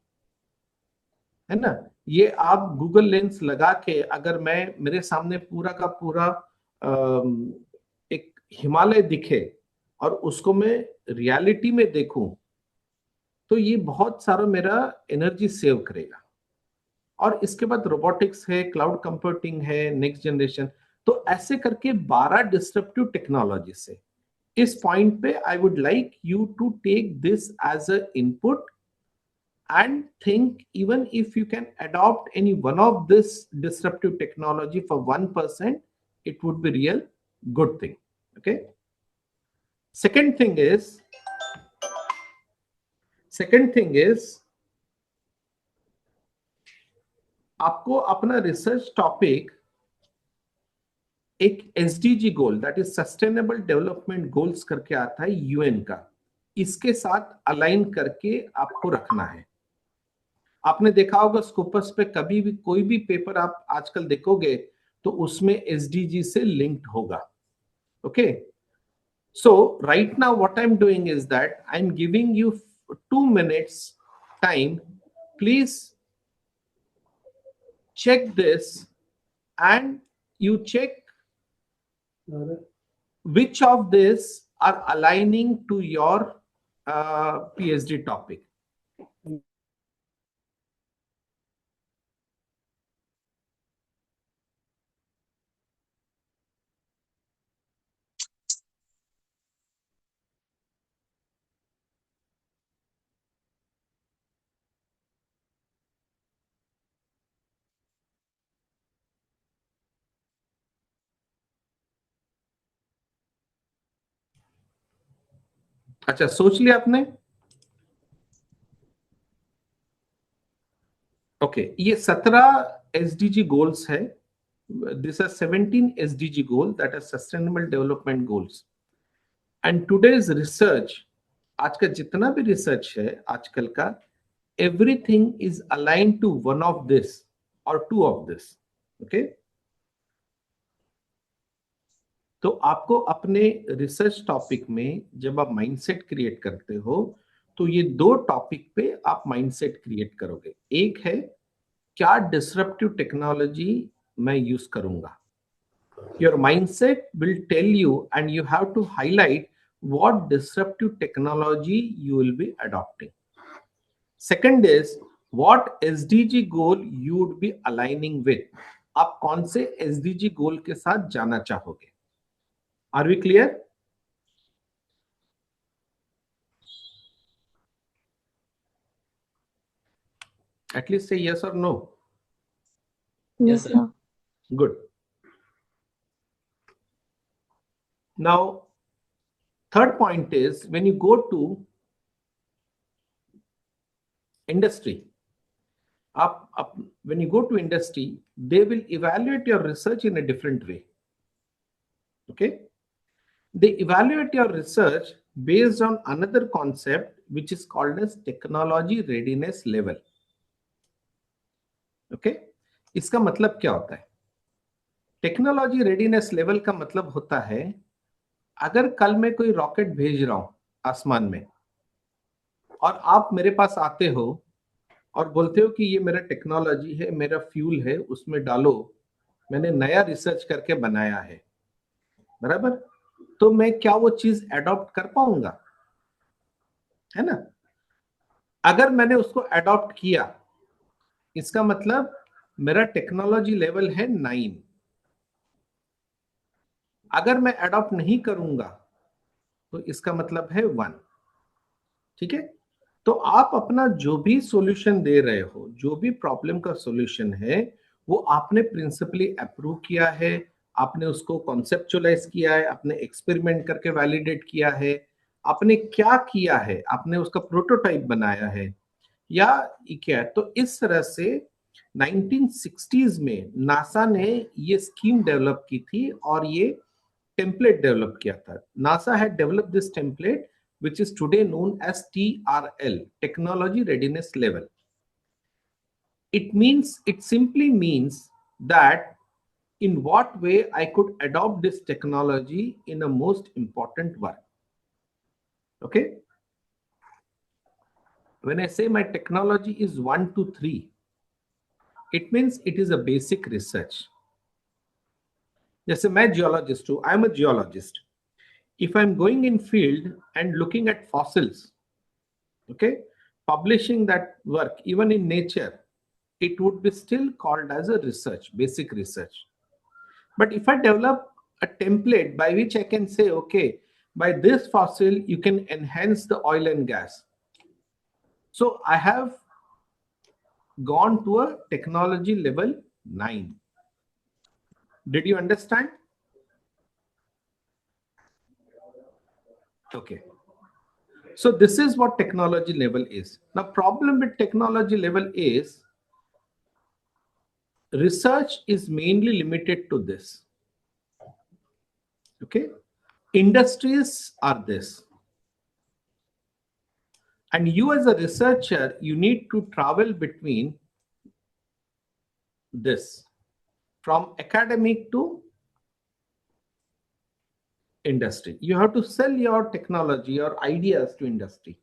है ना? ये आप गूगल लेंस लगा के अगर मैं मेरे सामने पूरा का पूरा एक हिमालय दिखे और उसको मैं रियलिटी में देखूं तो ये बहुत सारा मेरा एनर्जी सेव करेगा। और इसके बाद रोबोटिक्स है, क्लाउड कंप्यूटिंग है, नेक्स्ट जनरेशन। तो ऐसे करके 12 डिस्ट्रप्टिव टेक्नोलॉजी से इस पॉइंट पे I would like you to take this as a input and think even if you can adopt any one of this disruptive technology for 1%, it would be real good thing. Okay. Second thing is आपको अपना research topic एक SDG goal, that is sustainable development goals करके आता है UN का, इसके साथ align करके आपको रखना है। आपने देखा होगा स्कोपस पे कभी भी कोई भी पेपर आप आजकल देखोगे तो उसमें एसडीजी से लिंक्ड होगा। Okay, so right now what I am doing is that I am giving you 2 minutes time, please check this and you check which of this are aligning to your PhD topic. अच्छा, सोच लिया आपने? Okay, ये 17 SDG goals है। This are 17 SDG goal, that are sustainable development goals. And today's research, आज का जितना भी रिसर्च है आजकल का, everything is align to one of this or two of this. Okay, तो आपको अपने रिसर्च टॉपिक में जब आप माइंडसेट क्रिएट करते हो तो ये 2 टॉपिक पे आप माइंडसेट क्रिएट करोगे। एक है क्या डिसरप्टिव टेक्नोलॉजी मैं यूज करूंगा। Your mindset will tell you and you have to highlight what disruptive technology you will be adopting. Second is what SDG goal you would be aligning with. आप कौन से SDG गोल के साथ जाना चाहोगे। Are we clear? At least say yes or no. Yes, sir. Good. Now, third point is when you go to industry, when you go to industry, they will evaluate your research in a different way. Okay? They evaluate your research based on another concept which is called as technology readiness level. Okay, इसका मतलब क्या होता है? Technology readiness level का मतलब होता है, अगर कल मैं कोई रॉकेट भेज रहा हूं आसमान में और आप मेरे पास आते हो और बोलते हो कि ये मेरा टेक्नोलॉजी है, मेरा फ्यूल है, उसमें डालो, मैंने नया रिसर्च करके बनाया है, बराबर, तो मैं क्या वो चीज एडॉप्ट कर पाऊंगा? है ना? अगर मैंने उसको एडॉप्ट किया, इसका मतलब मेरा टेक्नोलॉजी लेवल है 9। अगर मैं एडॉप्ट नहीं करूंगा तो इसका मतलब है 1। ठीक है? तो आप अपना जो भी सॉल्यूशन दे रहे हो, जो भी प्रॉब्लम का सॉल्यूशन है, वो आपने प्रिंसिपली अप्रूव किया है, आपने उसको कॉन्सेप्चुअलाइज किया है, आपने एक्सपेरिमेंट करके वैलिडेट किया है, आपने क्या किया है, आपने उसका प्रोटोटाइप बनाया है, या क्या है? तो इस तरह से 1960s में नासा ने ये स्कीम डेवलप की थी और ये टेम्पलेट डेवलप किया था. NASA had developed this template which is today known as TRL, Technology Readiness Level. It simply means that in what way I could adopt this technology in a most important way. Okay? When I say my technology is 1 to 3, it means it is a basic research. जैसे मैं geologist हूं, I am a geologist. If I'm going in field and looking at fossils, okay, publishing that work even in Nature, it would be still called as a research, basic research. But if I develop a template by which I can say, okay, by this fossil you can enhance the oil and gas, so I have gone to a technology level 9. Did you understand? Okay. So this is what technology level is. Now, problem with technology level is research is mainly limited to this. Okay, industries are this, and you as a researcher, you need to travel between this, from academic to industry. You have to sell your technology, your ideas to industry.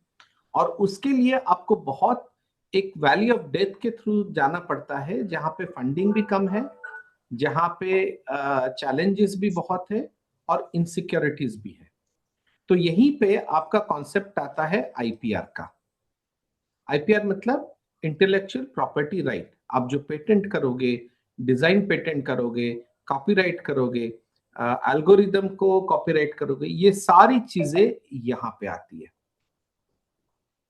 और उसके लिए आपको बहुत एक valley of death के through जाना पड़ता है, जहां पे फंडिंग भी कम है, जहां पे चैलेंजेस भी बहुत है और इनसिक्योरिटीज भी है. तो यहीं पे आपका कॉन्सेप्ट आता है आईपीआर का. आईपीआर मतलब इंटेलेक्चुअल प्रॉपर्टी राइट. आप जो पेटेंट करोगे, डिजाइन पेटेंट करोगे, कॉपीराइट करोगे, एल्गोरिदम को कॉपीराइट करोगे, ये सारी चीजें यहां पे आती है.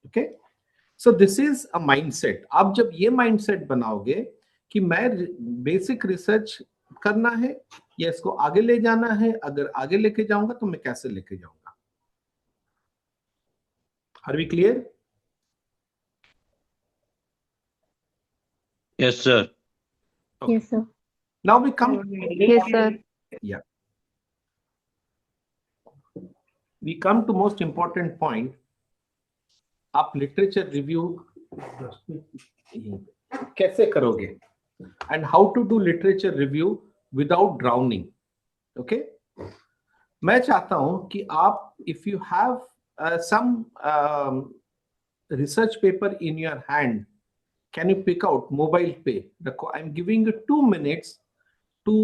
Okay, so this is a mindset. आप जब ये माइंडसेट बनाओगे कि मैं बेसिक रिसर्च करना है या इसको आगे ले जाना है, अगर आगे लेके जाऊंगा तो मैं कैसे लेके जाऊंगा. Are we clear? Yes, sir. Okay. Yes, sir. Now we come. Yes, sir. Yeah. We come to most important point. आप लिटरेचर रिव्यू कैसे करोगे, and how to do literature review without drowning. Okay, मैं चाहता हूं कि आप, if you have some research paper in your hand, can you pick out mobile pay? I'm giving you 2 minutes to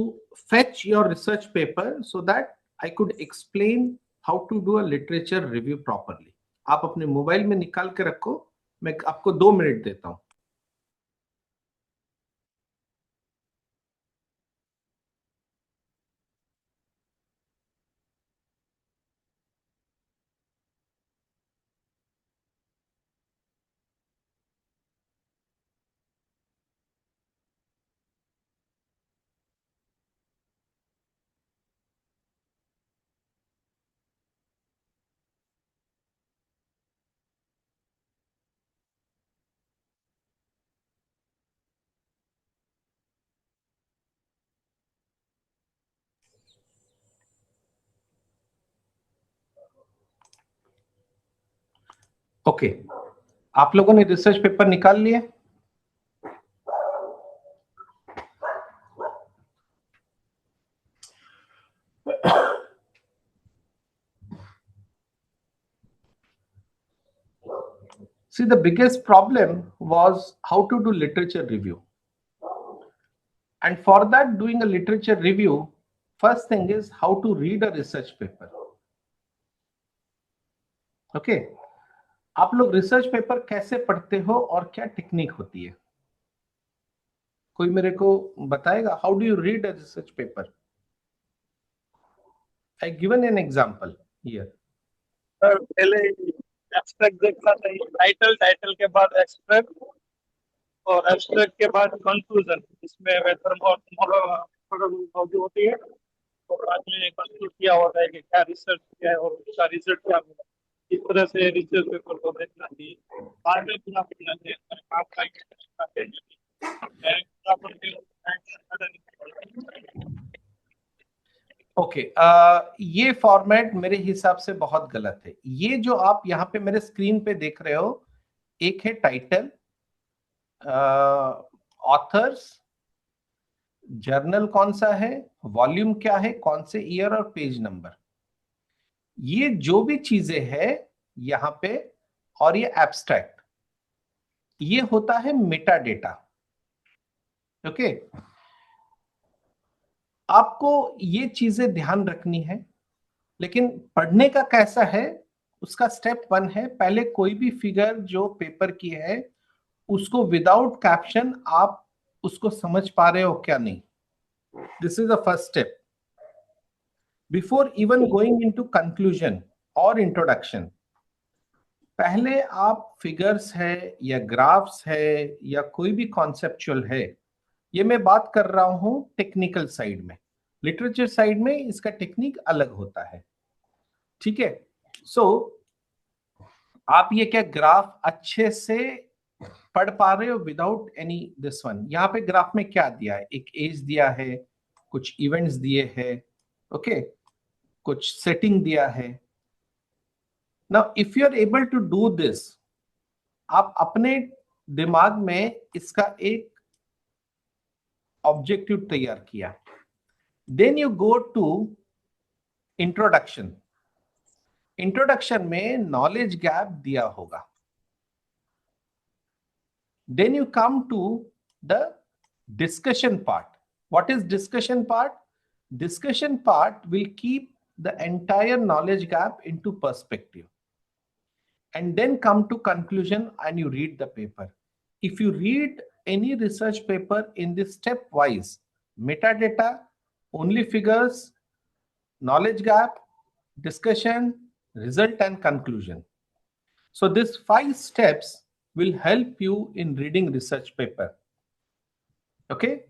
fetch your research paper so that I could explain how to do a literature review properly. आप अपने mobile में निकाल के रखो, मैं आपको 2 minute देता हूं. ओके, आप लोगों ने रिसर्च पेपर निकाल लिए? See, the biggest problem was how to do literature review. And for that, doing a literature review, first thing is how to read a research paper. Okay, आप लोग research paper कैसे पढ़ते हो और क्या technique होती है? कोई मेरे को बताएगा? How do you read a research paper? I given an example here. Sir पहले एब्स्ट्रैक्ट देखना चाहिए, टाइटल के बाद एब्स्ट्रैक्ट और एब्स्ट्रैक्ट के बाद कंक्लूजन. इसमें मेथडोलॉजी होती है और बाद में कंक्लूड किया होता है कि क्या रिसर्च किया है और उसका रिजल्ट क्या मिला. इस तरह से रिसर्च पेपर को देखना चाहिए. बाद में पूरा पढ़ना चाहिए. ओके, ये फॉर्मेट मेरे हिसाब से बहुत गलत है. ये जो आप यहाँ पे मेरे स्क्रीन पे देख रहे हो, एक है टाइटल, ऑथर्स, जर्नल कौन सा है, वॉल्यूम क्या है, कौन से ईयर और पेज नंबर. ये जो भी चीजें है यहाँ पे, और ये एब्स्ट्रैक्ट, ये होता है मेटा डेटा. ओके, आपको ये चीजें ध्यान रखनी है. लेकिन पढ़ने का कैसा है, उसका स्टेप 1 है, पहले कोई भी फिगर जो पेपर की है उसको विदाउट कैप्शन आप उसको समझ पा रहे हो क्या नहीं. This is the first step. Before even going into conclusion और इंट्रोडक्शन, पहले आप फिगर्स है या ग्राफ्स है या कोई भी कॉन्सेप्चुअल है, ये मैं बात कर रहा हूं टेक्निकल साइड में. लिटरेचर साइड में इसका टेक्निक अलग होता है. ठीक है. सो आप ये क्या ग्राफ अच्छे से पढ़ पा रहे हो विदाउट एनी दिस वन. यहाँ पे ग्राफ में क्या दिया है, एक एज दिया है, कुछ इवेंट्स दिए हैं, ओके, कुछ सेटिंग दिया है. Now if you are able to do this, आप अपने दिमाग में इसका एक ऑब्जेक्टिव तैयार किया. Then you go to introduction. Introduction में नॉलेज गैप दिया होगा. Then you come to the discussion part. What is discussion part? Discussion part will keep the entire knowledge gap into perspective. And then come to conclusion and you read the paper. If you read any research paper in this stepwise, metadata, only figures, knowledge gap, discussion, result and conclusion. So these 5 steps will help you in reading research paper. Okay,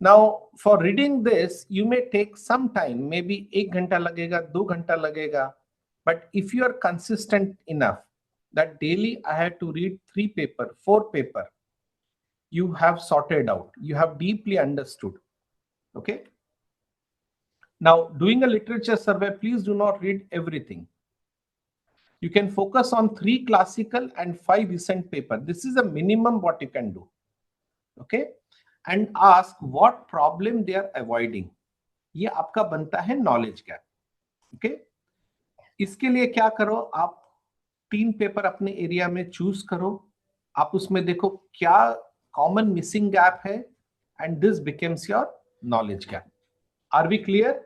now for reading this you may take some time, maybe 1 घंटा लगेगा, 2 घंटा लगेगा. But if you are consistent enough that daily I have to read 3 paper, 4 paper, you have sorted out, you have deeply understood. Okay, now doing a literature survey, please do not read everything. You can focus on 3 classical and 5 recent paper. This is a minimum what you can do. Okay, and ask what problem they are avoiding. ये आपका बनता है knowledge gap. Okay, इसके लिए क्या करो, आप 3 paper अपने एरिया में चूज करो, आप उसमें देखो क्या कॉमन मिसिंग गैप है, and this becomes your knowledge gap. Are we clear?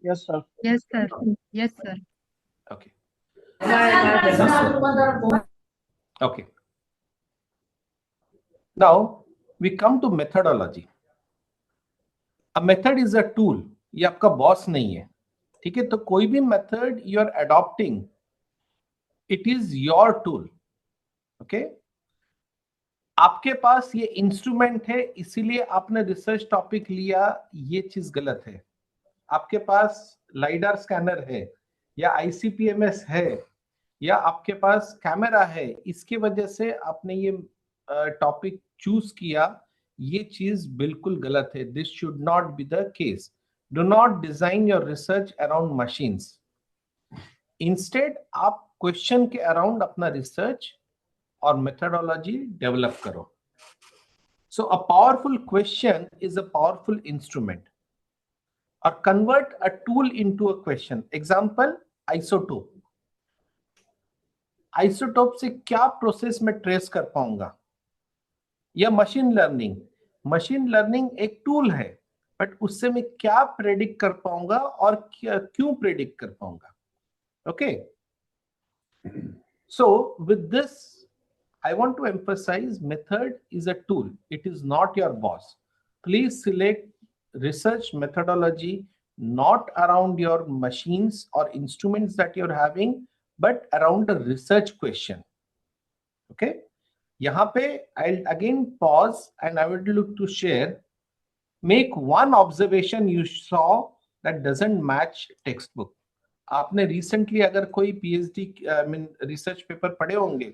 Yes, sir. Yes, sir. Yes, sir. Okay. Okay. Now we come to methodology. A method is a tool. ये आपका boss नहीं है. ठीक है, तो कोई भी method you are adopting, it is your tool. Okay, आपके पास ये इंस्ट्रूमेंट है, इसीलिए आपने रिसर्च टॉपिक लिया, ये चीज गलत है. आपके पास लाइडार स्कैनर है या आईसीपीएमएस है या आपके पास कैमरा है, इसके वजह से आपने ये टॉपिक चूज किया, ये चीज बिल्कुल गलत है. This should not be the case. Do not design your research around machines. Instead आप क्वेश्चन के अराउंड अपना रिसर्च और मेथडोलॉजी डेवलप करो. So a powerful question is a powerful instrument. Or convert a tool into a question. Example, isotope, isotope से क्या process में trace कर पाऊंगा, या मशीन लर्निंग, मशीन लर्निंग एक टूल है, बट उससे मैं क्या प्रेडिक्ट कर पाऊंगा और क्यों प्रेडिक्ट कर पाऊंगा. Okay, so with this I want to emphasize method is a tool, it is not your boss. Please select research methodology not around your machines or instruments that you're having, but around a research question. Okay, यहाँ पे I'll again pause and I would look to share. Make one observation you saw that doesn't match textbook. आपने recently अगर कोई PhD research paper पढ़े होंगे,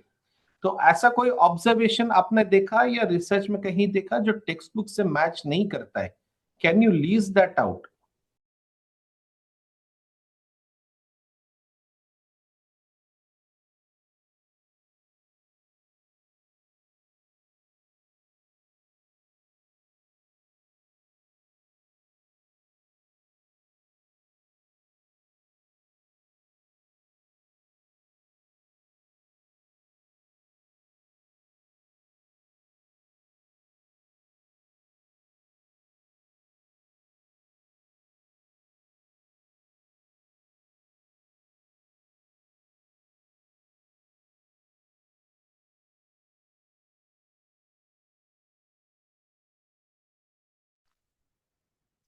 तो ऐसा कोई ऑब्जर्वेशन आपने देखा या रिसर्च में कहीं देखा जो टेक्स्ट बुक से मैच नहीं करता है? Can you lease that out?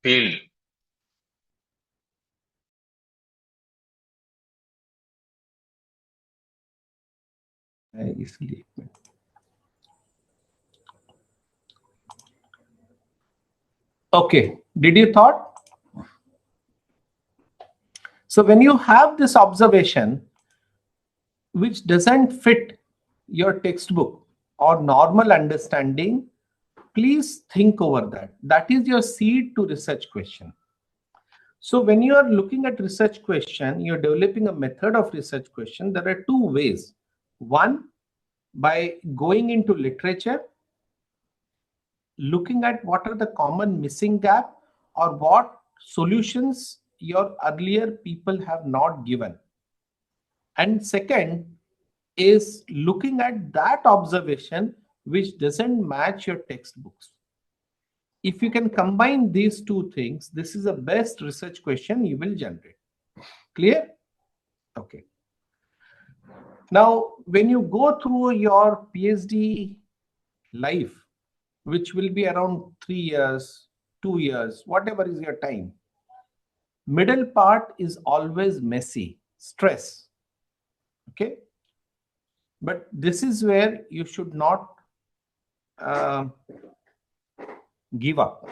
Field. इसलिए okay, did you thought? So when you have this observation which doesn't fit your textbook or normal understanding, please think over that. That is your seed to research question. So when you are looking at research question, you're developing a method of research question. There are two ways. One, by going into literature, looking at what are the common missing gap or what solutions your earlier people have not given. And second is looking at that observation which doesn't match your textbooks. If you can combine these two things, this is the best research question you will generate. Clear? Okay. Now, when you go through your PhD life, which will be around 3 years, 2 years, whatever is your time, middle part is always messy, stress. Okay? But this is where you should not give up.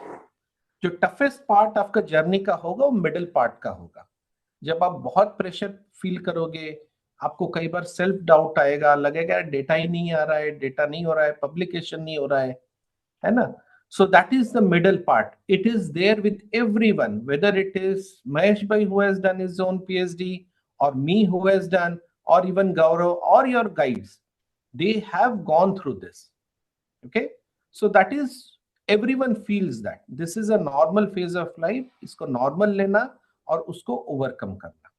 जो toughest part आपका journey का होगा वो middle part का होगा. जब आप बहुत प्रेशर फील करोगे, आपको कई बार सेल्फ डाउट आएगा, लगेगा डेटा ही नहीं आ रहा है, डेटा नहीं हो रहा है, पब्लिकेशन नहीं हो रहा है ना? So that is the middle part. It is there with everyone, whether it is Mahesh Bhai who has done his own PhD, or me who has done, or even Gaurav or your guides. They have gone through this. Okay, so that is, everyone feels that this is a normal phase of life. इसको normal लेना और उसको overcome करना.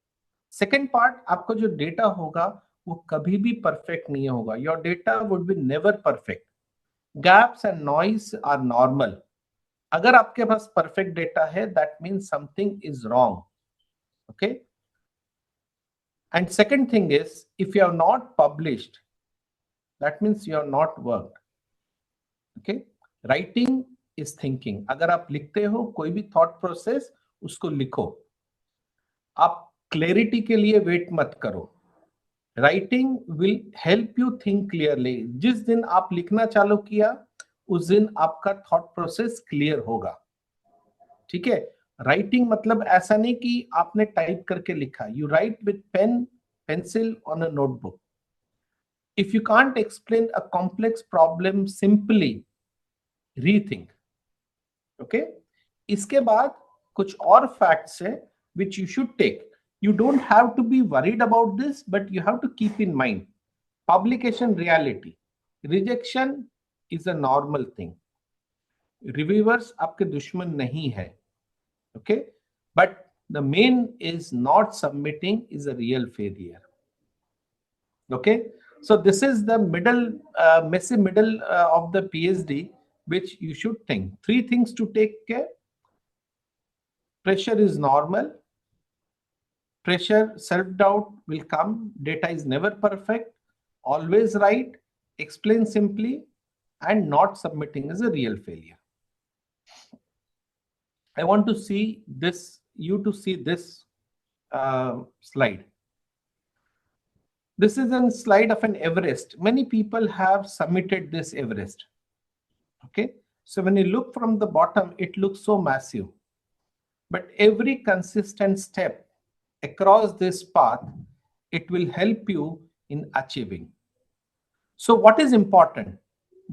Second part, आपको जो data होगा वो कभी भी perfect नहीं होगा. Your data would be never perfect. Gaps and noise are normal. अगर आपके पास perfect data है, that means something is wrong. Okay. And second thing is, if you have not published, that means you have not worked. Okay. Writing is thinking. अगर आप लिखते हो कोई भी thought process, उसको लिखो. आप clarity के लिए wait मत करो. Writing will help you think clearly. जिस दिन आप लिखना चालू किया, उस दिन आपका thought process clear होगा. ठीक है? Writing मतलब ऐसा नहीं कि आपने टाइप करके लिखा. You write with pen, pencil on a notebook. If you can't explain a complex problem simply, rethink. Okay? इसके बाद कुछ और facts है which you should take. You don't have to be worried about this, but you have to keep in mind. Publication reality. Rejection is a normal thing. Reviewers आपके दुश्मन नहीं है. Okay? But The main is not submitting is a real failure. Okay, so this is the messy middle of the PhD, which you should think. Three things to take care. Pressure is normal. Pressure, self-doubt will come. Data is never perfect. Always right. Explain simply, and not submitting is a real failure. I want to see this, you to see this slide. This is a slide of an Everest. Many people have submitted this Everest. Okay, so when you look from the bottom, it looks so massive. But every consistent step across this path, it will help you in achieving. So what is important?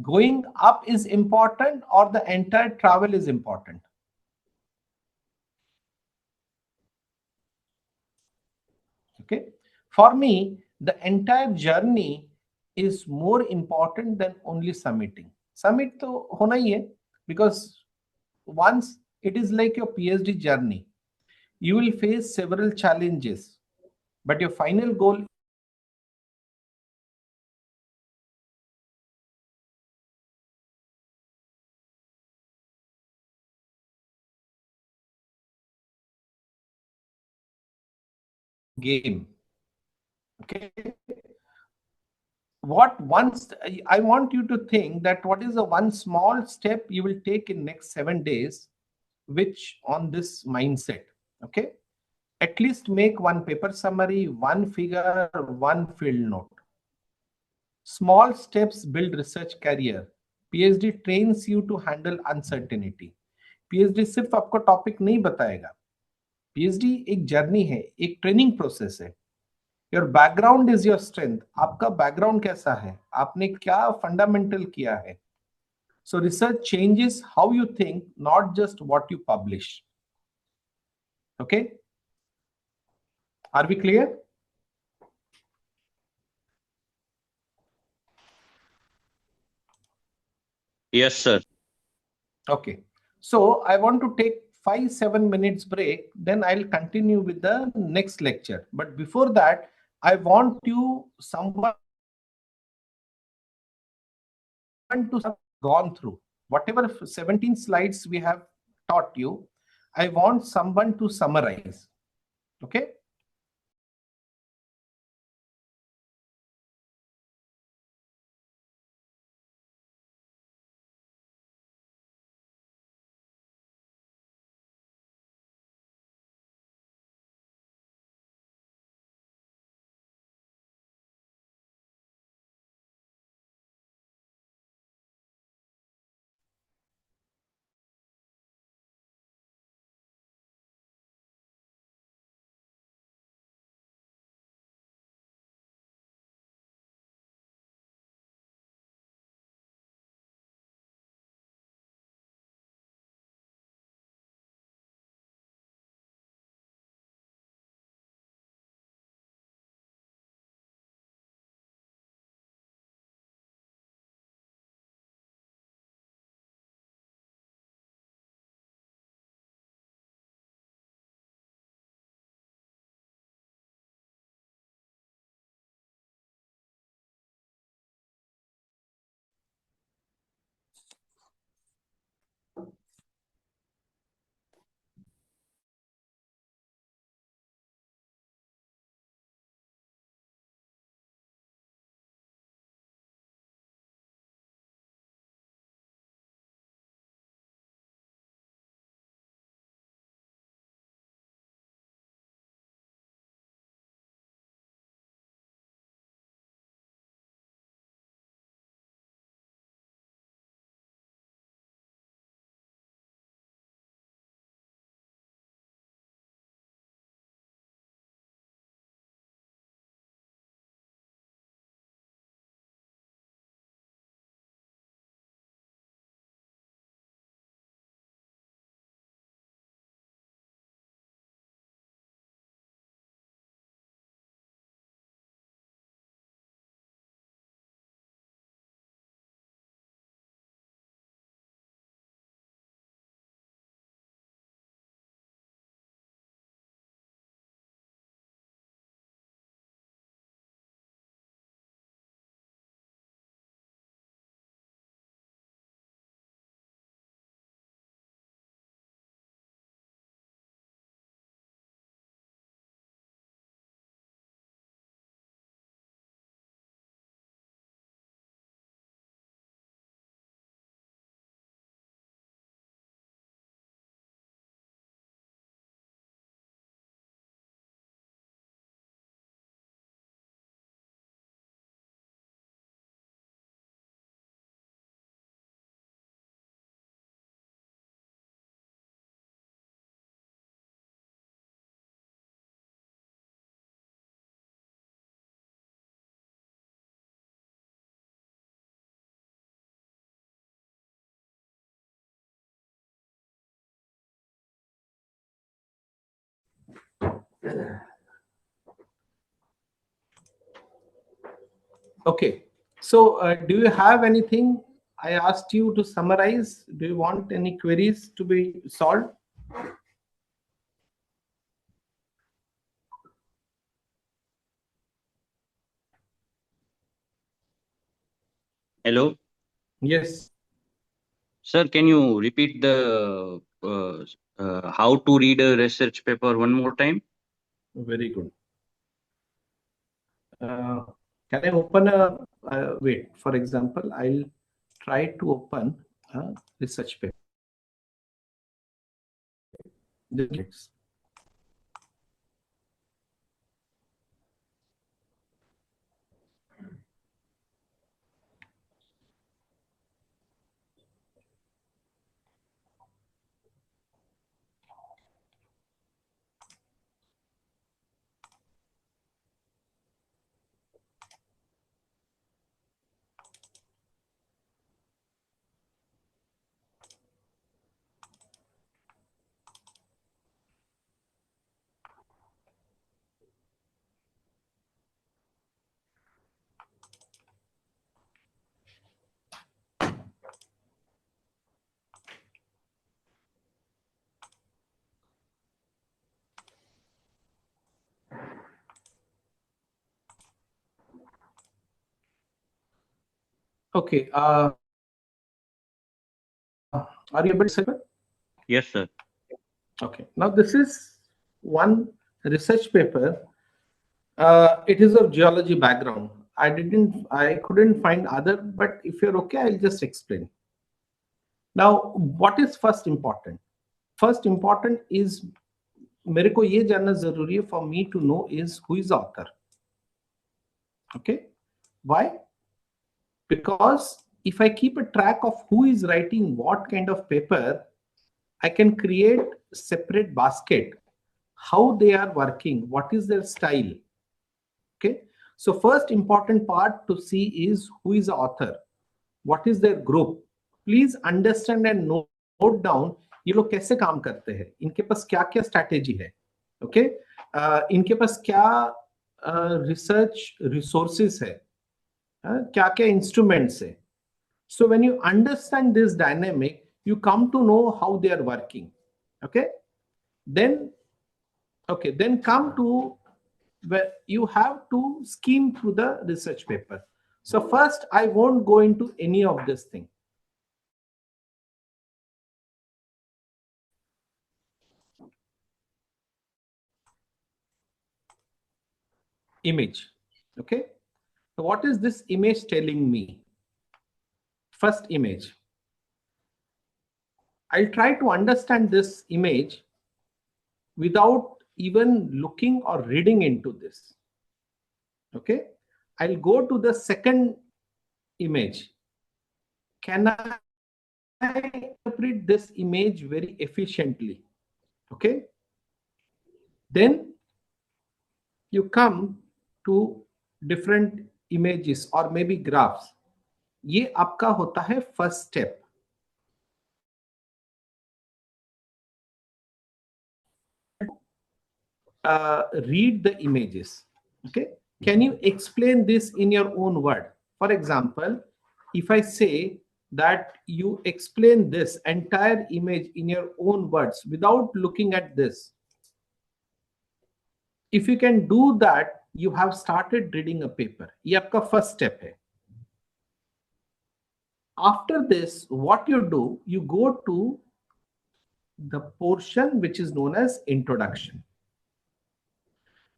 Going up is important, or the entire travel is important? Okay, for me, the entire journey is more important than only submitting. Submit to hona hi hai, because once it is like your PhD journey, you will face several challenges, but your final goal game. Okay, what once I want you to think that what is the one small step you will take in next 7 days, which on this mindset. Okay, at least make one paper summary, one figure, one field note. Small steps build research career. PhD trains you to handle uncertainty. PhD सिर्फ आपको topic नहीं बताएगा. PhD एक journey है, एक training process है. Your background is your strength. आपका background कैसा है, आपने क्या फंडामेंटल किया है. So research changes how you think, not just what you publish. Okay, are we clear? Yes, sir. Okay, so I want to take 5-7 minutes break, then I'll continue with the next lecture. But before that, I want you someone to have gone through whatever 17 slides we have taught you. I want someone to summarize. Okay, Okay. So do you have anything? I asked you to summarize. Do you want any queries to be solved? Hello, Yes. sir. Can you repeat the how to read a research paper one more time? Very good. Can I open a wait? For example, I'll try to open a research paper. This- Okay. Are you able to see it? Yes, sir. Okay. Now this is one research paper. It is of geology background. I couldn't find other, but if you're okay, I'll just explain. Now, what is first important? First important is मेरे को ये जानना जरूरी है for me to know is who is the author. Okay. Why? Because if I keep a track of who is writing what kind of paper, I can create separate basket, how they are working, what is their style. Okay. So first important part to see is who is the author, what is their group. Please understand and note down ये लोग कैसे काम करते हैं, इनके पास क्या क्या strategy है. ओके. इनके पास क्या रिसर्च रिसोर्सेस है, क्या क्या इंस्ट्रूमेंट्स है. So when you understand this dynamic, you come to know how they are working. Okay. Then come to where you have to skim through the research paper. So first, I won't go into any of this thing. Image. Okay. So what is this image telling me? First image. I'll try to understand this image without even looking or reading into this. Okay. I'll go to the second image. Can I interpret this image very efficiently? Okay. Then you come to different images or maybe graphs. ये आपका होता है first step. Read the images. Okay. Can you explain this in your own word? For example, if I say that you explain this entire image in your own words without looking at this, if you can do that, you have started reading a paper. ये आपका first step है. After this, what you do, you go to the portion which is known as introduction.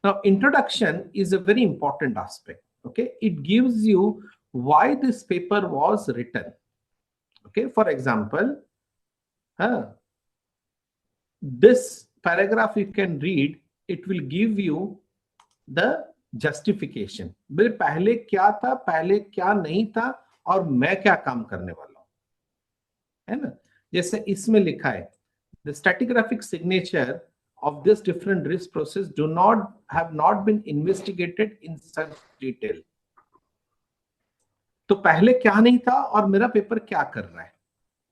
Now, introduction is a very important aspect. Okay, it gives you why this paper was written. Okay, for example, this paragraph you can read, it will give you the justification. मेरे पहले क्या था, पहले क्या नहीं था, और मैं क्या काम करने वाला हूं, है ना. जैसे इसमें लिखा है, the stratigraphic signature of this different risk process have not been investigated in such detail. तो पहले क्या नहीं था और मेरा पेपर क्या कर रहा है,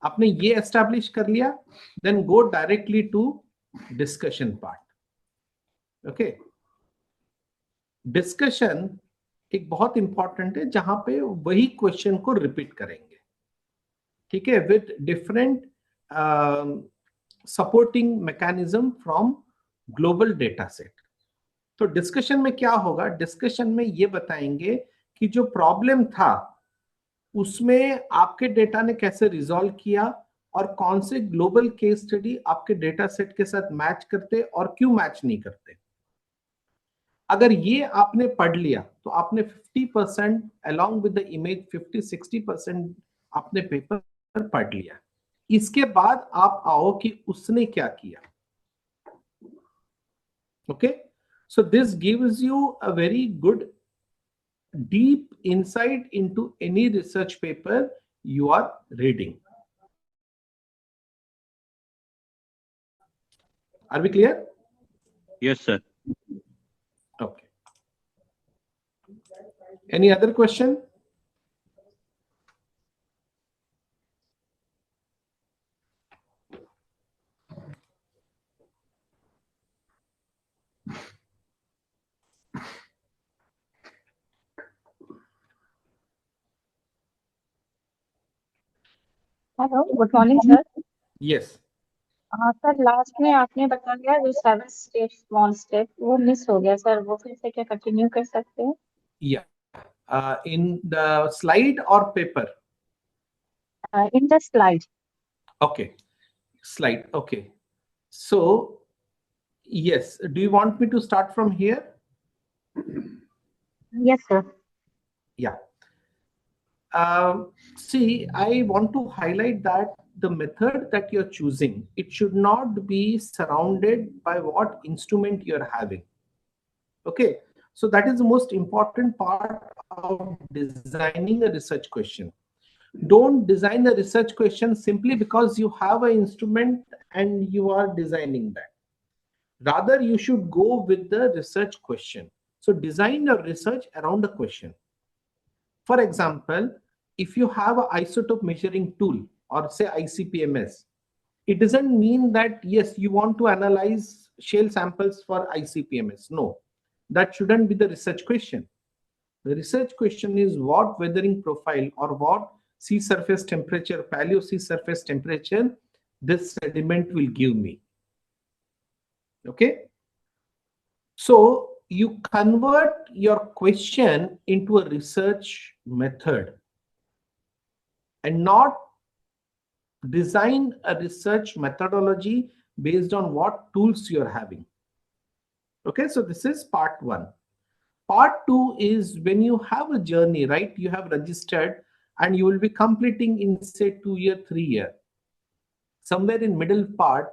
आपने ये एस्टैब्लिश कर लिया, then go directly to discussion part. Okay. Discussion एक बहुत इंपॉर्टेंट है, जहां पे वही क्वेश्चन को रिपीट करेंगे, ठीक है, with different supporting mechanism from global data set. तो डिस्कशन में क्या होगा, डिस्कशन में ये बताएंगे कि जो प्रॉब्लम था उसमें आपके डेटा ने कैसे रिजॉल्व किया और कौन से ग्लोबल केस स्टडी आपके डेटा सेट के साथ मैच करते और क्यों मैच नहीं करते। अगर ये आपने पढ़ लिया तो आपने 50% along with the image 50-60% आपने पेपर पढ़ लिया। इसके बाद आप आओ कि उसने क्या किया। Okay, so this gives you a very good deep insight into any research paper you are reading. Are we clear? Yes, sir. Okay. Any other question? Hello, good morning sir. Yes. Sir last में आपने बताया जो 7 step small step वो miss हो गया sir, वो फिर से क्या कंटिन्यू कर सकते हैं? Yeah. In the slide or paper? In the slide. Okay. Slide. Okay. So, yes. Do you want me to start from here? Yes sir. Yeah. See, I want to highlight that the method that you're choosing, it should not be surrounded by what instrument you're having. Okay. So that is the most important part of designing a research question. Don't design a research question simply because you have an instrument and you are designing that. Rather, you should go with the research question. So design your research around the question. For example, if you have an isotope measuring tool or say ICP-MS, it doesn't mean that, yes, you want to analyze shale samples for ICP-MS. No, that shouldn't be the research question. The research question is what weathering profile or what sea surface temperature, paleo sea surface temperature, this sediment will give me. Okay. So you convert your question into a research method and not design a research methodology based on what tools you're having. Okay, so this is part one. Part two is when you have a journey, right? You have registered and you will be completing in say 2 year, 3 year. Somewhere in middle part,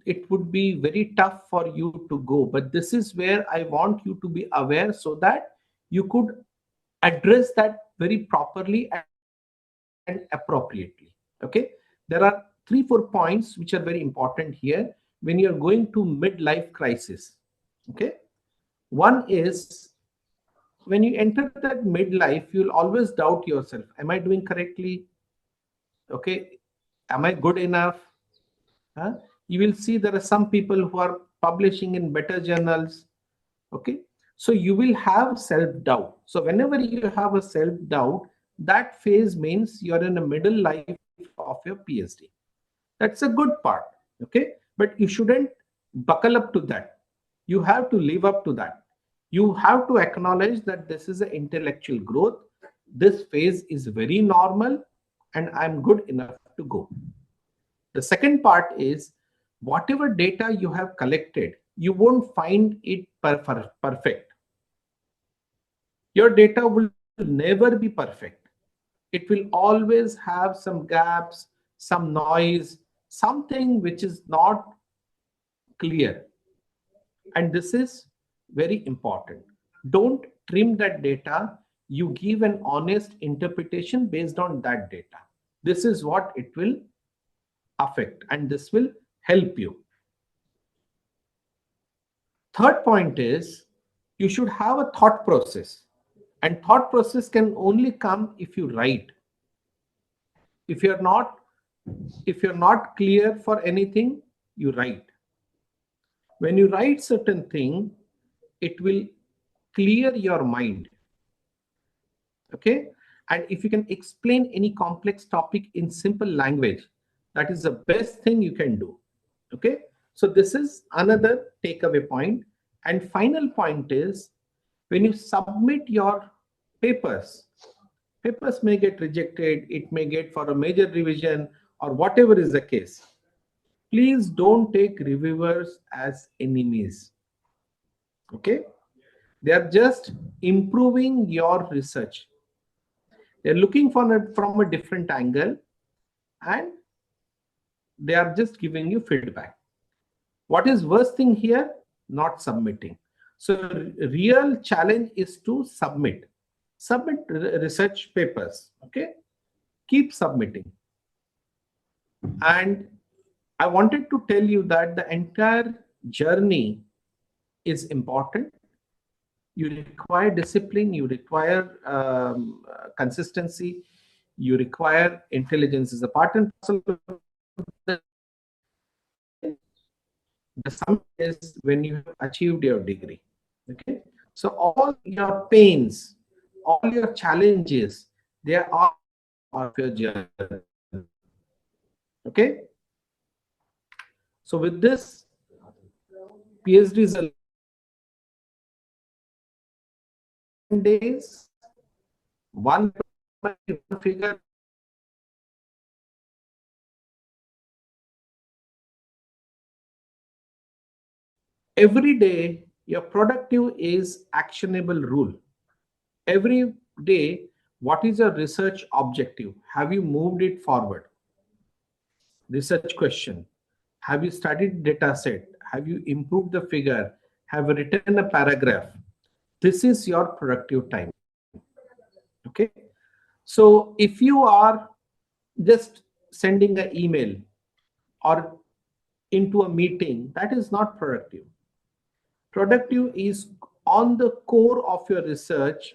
it would be very tough for you to go. But this is where I want you to be aware so that you could address that very properly and appropriately. Okay, there are 3-4 points which are very important here when you're going to midlife crisis. Okay, one is when you enter that midlife, you'll always doubt yourself. Am I doing correctly? Okay, am I good enough? Huh? You will see there are some people who are publishing in better journals. Okay, so you will have self-doubt. So whenever you have a self-doubt, that phase means you're in the middle life of your PhD. That's a good part. Okay, but you shouldn't buckle up to that. You have to live up to that. You have to acknowledge that this is an intellectual growth. This phase is very normal and I'm good enough to go. The second part is whatever data you have collected, you won't find it perfect. Your data will never be perfect. It will always have some gaps, some noise, something which is not clear. And this is very important. Don't trim that data. You give an honest interpretation based on that data. This is what it will affect and this will help you. Third point is you should have a thought process, and thought process can only come if you write. If you're not clear for anything, you write. When you write certain thing, it will clear your mind. Okay, and if you can explain any complex topic in simple language, that is the best thing you can do. Okay, so this is another takeaway point. And final point is, when you submit your papers may get rejected, it may get for a major revision or whatever is the case. Please don't take reviewers as enemies. Okay, they are just improving your research. They're looking for it from a different angle, and they are just giving you feedback. What is worst thing here? Not submitting. So real challenge is to submit research papers. Okay, keep submitting. And I wanted to tell you that the entire journey is important. You require discipline, you require consistency, you require intelligence is a part and parcel of the sum is when you have achieved your degree. Okay, so all your pains, all your challenges, they are part of your journey. Okay, so with this, PhD is a days, one figure. Every day, your productive is actionable rule. Every day, what is your research objective? Have you moved it forward? Research question. Have you studied data set? Have you improved the figure? Have you written a paragraph? This is your productive time. Okay, so if you are just sending an email or into a meeting, that is not productive. Productive is on the core of your research,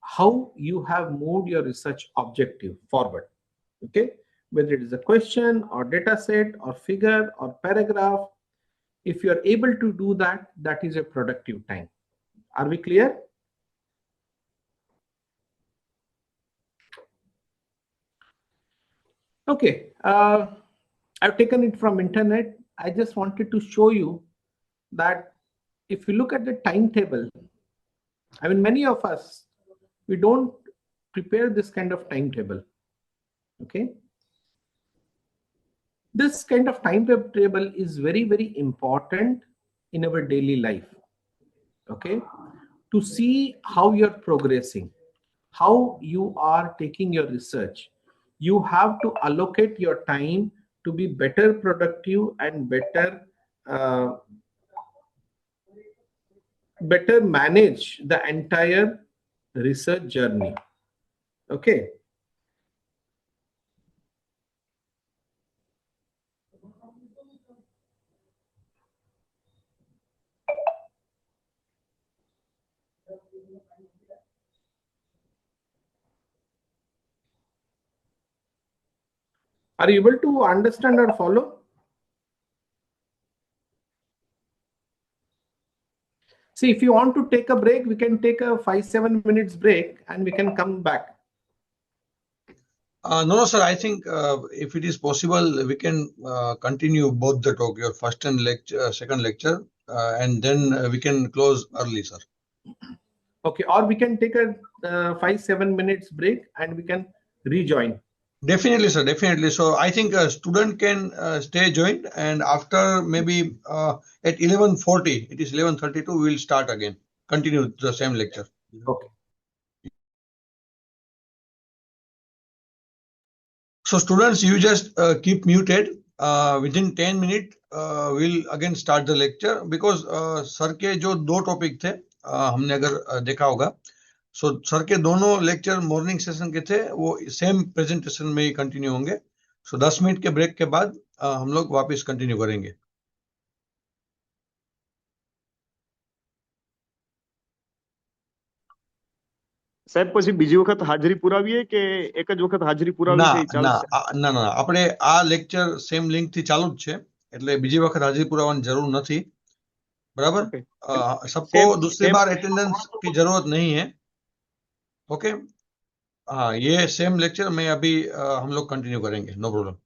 how you have moved your research objective forward. Okay, whether it is a question or data set or figure or paragraph, if you are able to do that, that is a productive time. Are we clear? Okay, I've taken it from internet. I just wanted to show you that if you look at the timetable, I mean, many of us, we don't prepare this kind of timetable. Okay, this kind of timetable is very, very important in our daily life. Okay, to see how you're progressing, how you are taking your research. You have to allocate your time to be better productive and better manage the entire research journey. Okay. Are you able to understand or follow? See, if you want to take a break, we can take a 5-7 minutes break and we can come back. No, sir. I think if it is possible, we can continue both the talk, your first and second lecture, and then we can close early, sir. Okay, or we can take a 5-7 minutes break and we can rejoin. Definitely, sir. Definitely. So I think a student can stay joined, and after maybe at 11:40, it is 11:32, we will start again. Continue the same lecture. Okay. So students, you just keep muted. Within 10 minutes, we'll again start the lecture because sir के जो 2 topic थे हमने अगर देखा होगा, so sir के दोनों lecture morning session के थे, वो सेम प्रेजेंटेशन में ही कंटिन्यू होंगे. सो 10 मिनट के ब्रेक के बाद हम लोग वापस कंटिन्यू करेंगे. સાહેબ પછી બીજી વખત હાજરી પુરાવીએ કે એક જ વખત હાજરી પુરાવી છે ચાલશે? ના આપણે આ લેક્ચર સેમ લિંક થી ચાલુ જ છે, એટલે બીજી વખત હાજરી પુરાવવાની જરૂર નથી. बराबर। Okay. सबको दूसरी बार अटेंडेंस की जरूरत नहीं है। ओके, हाँ, ये सेम लेक्चर में अभी हम लोग कंटिन्यू करेंगे, नो प्रॉब्लम।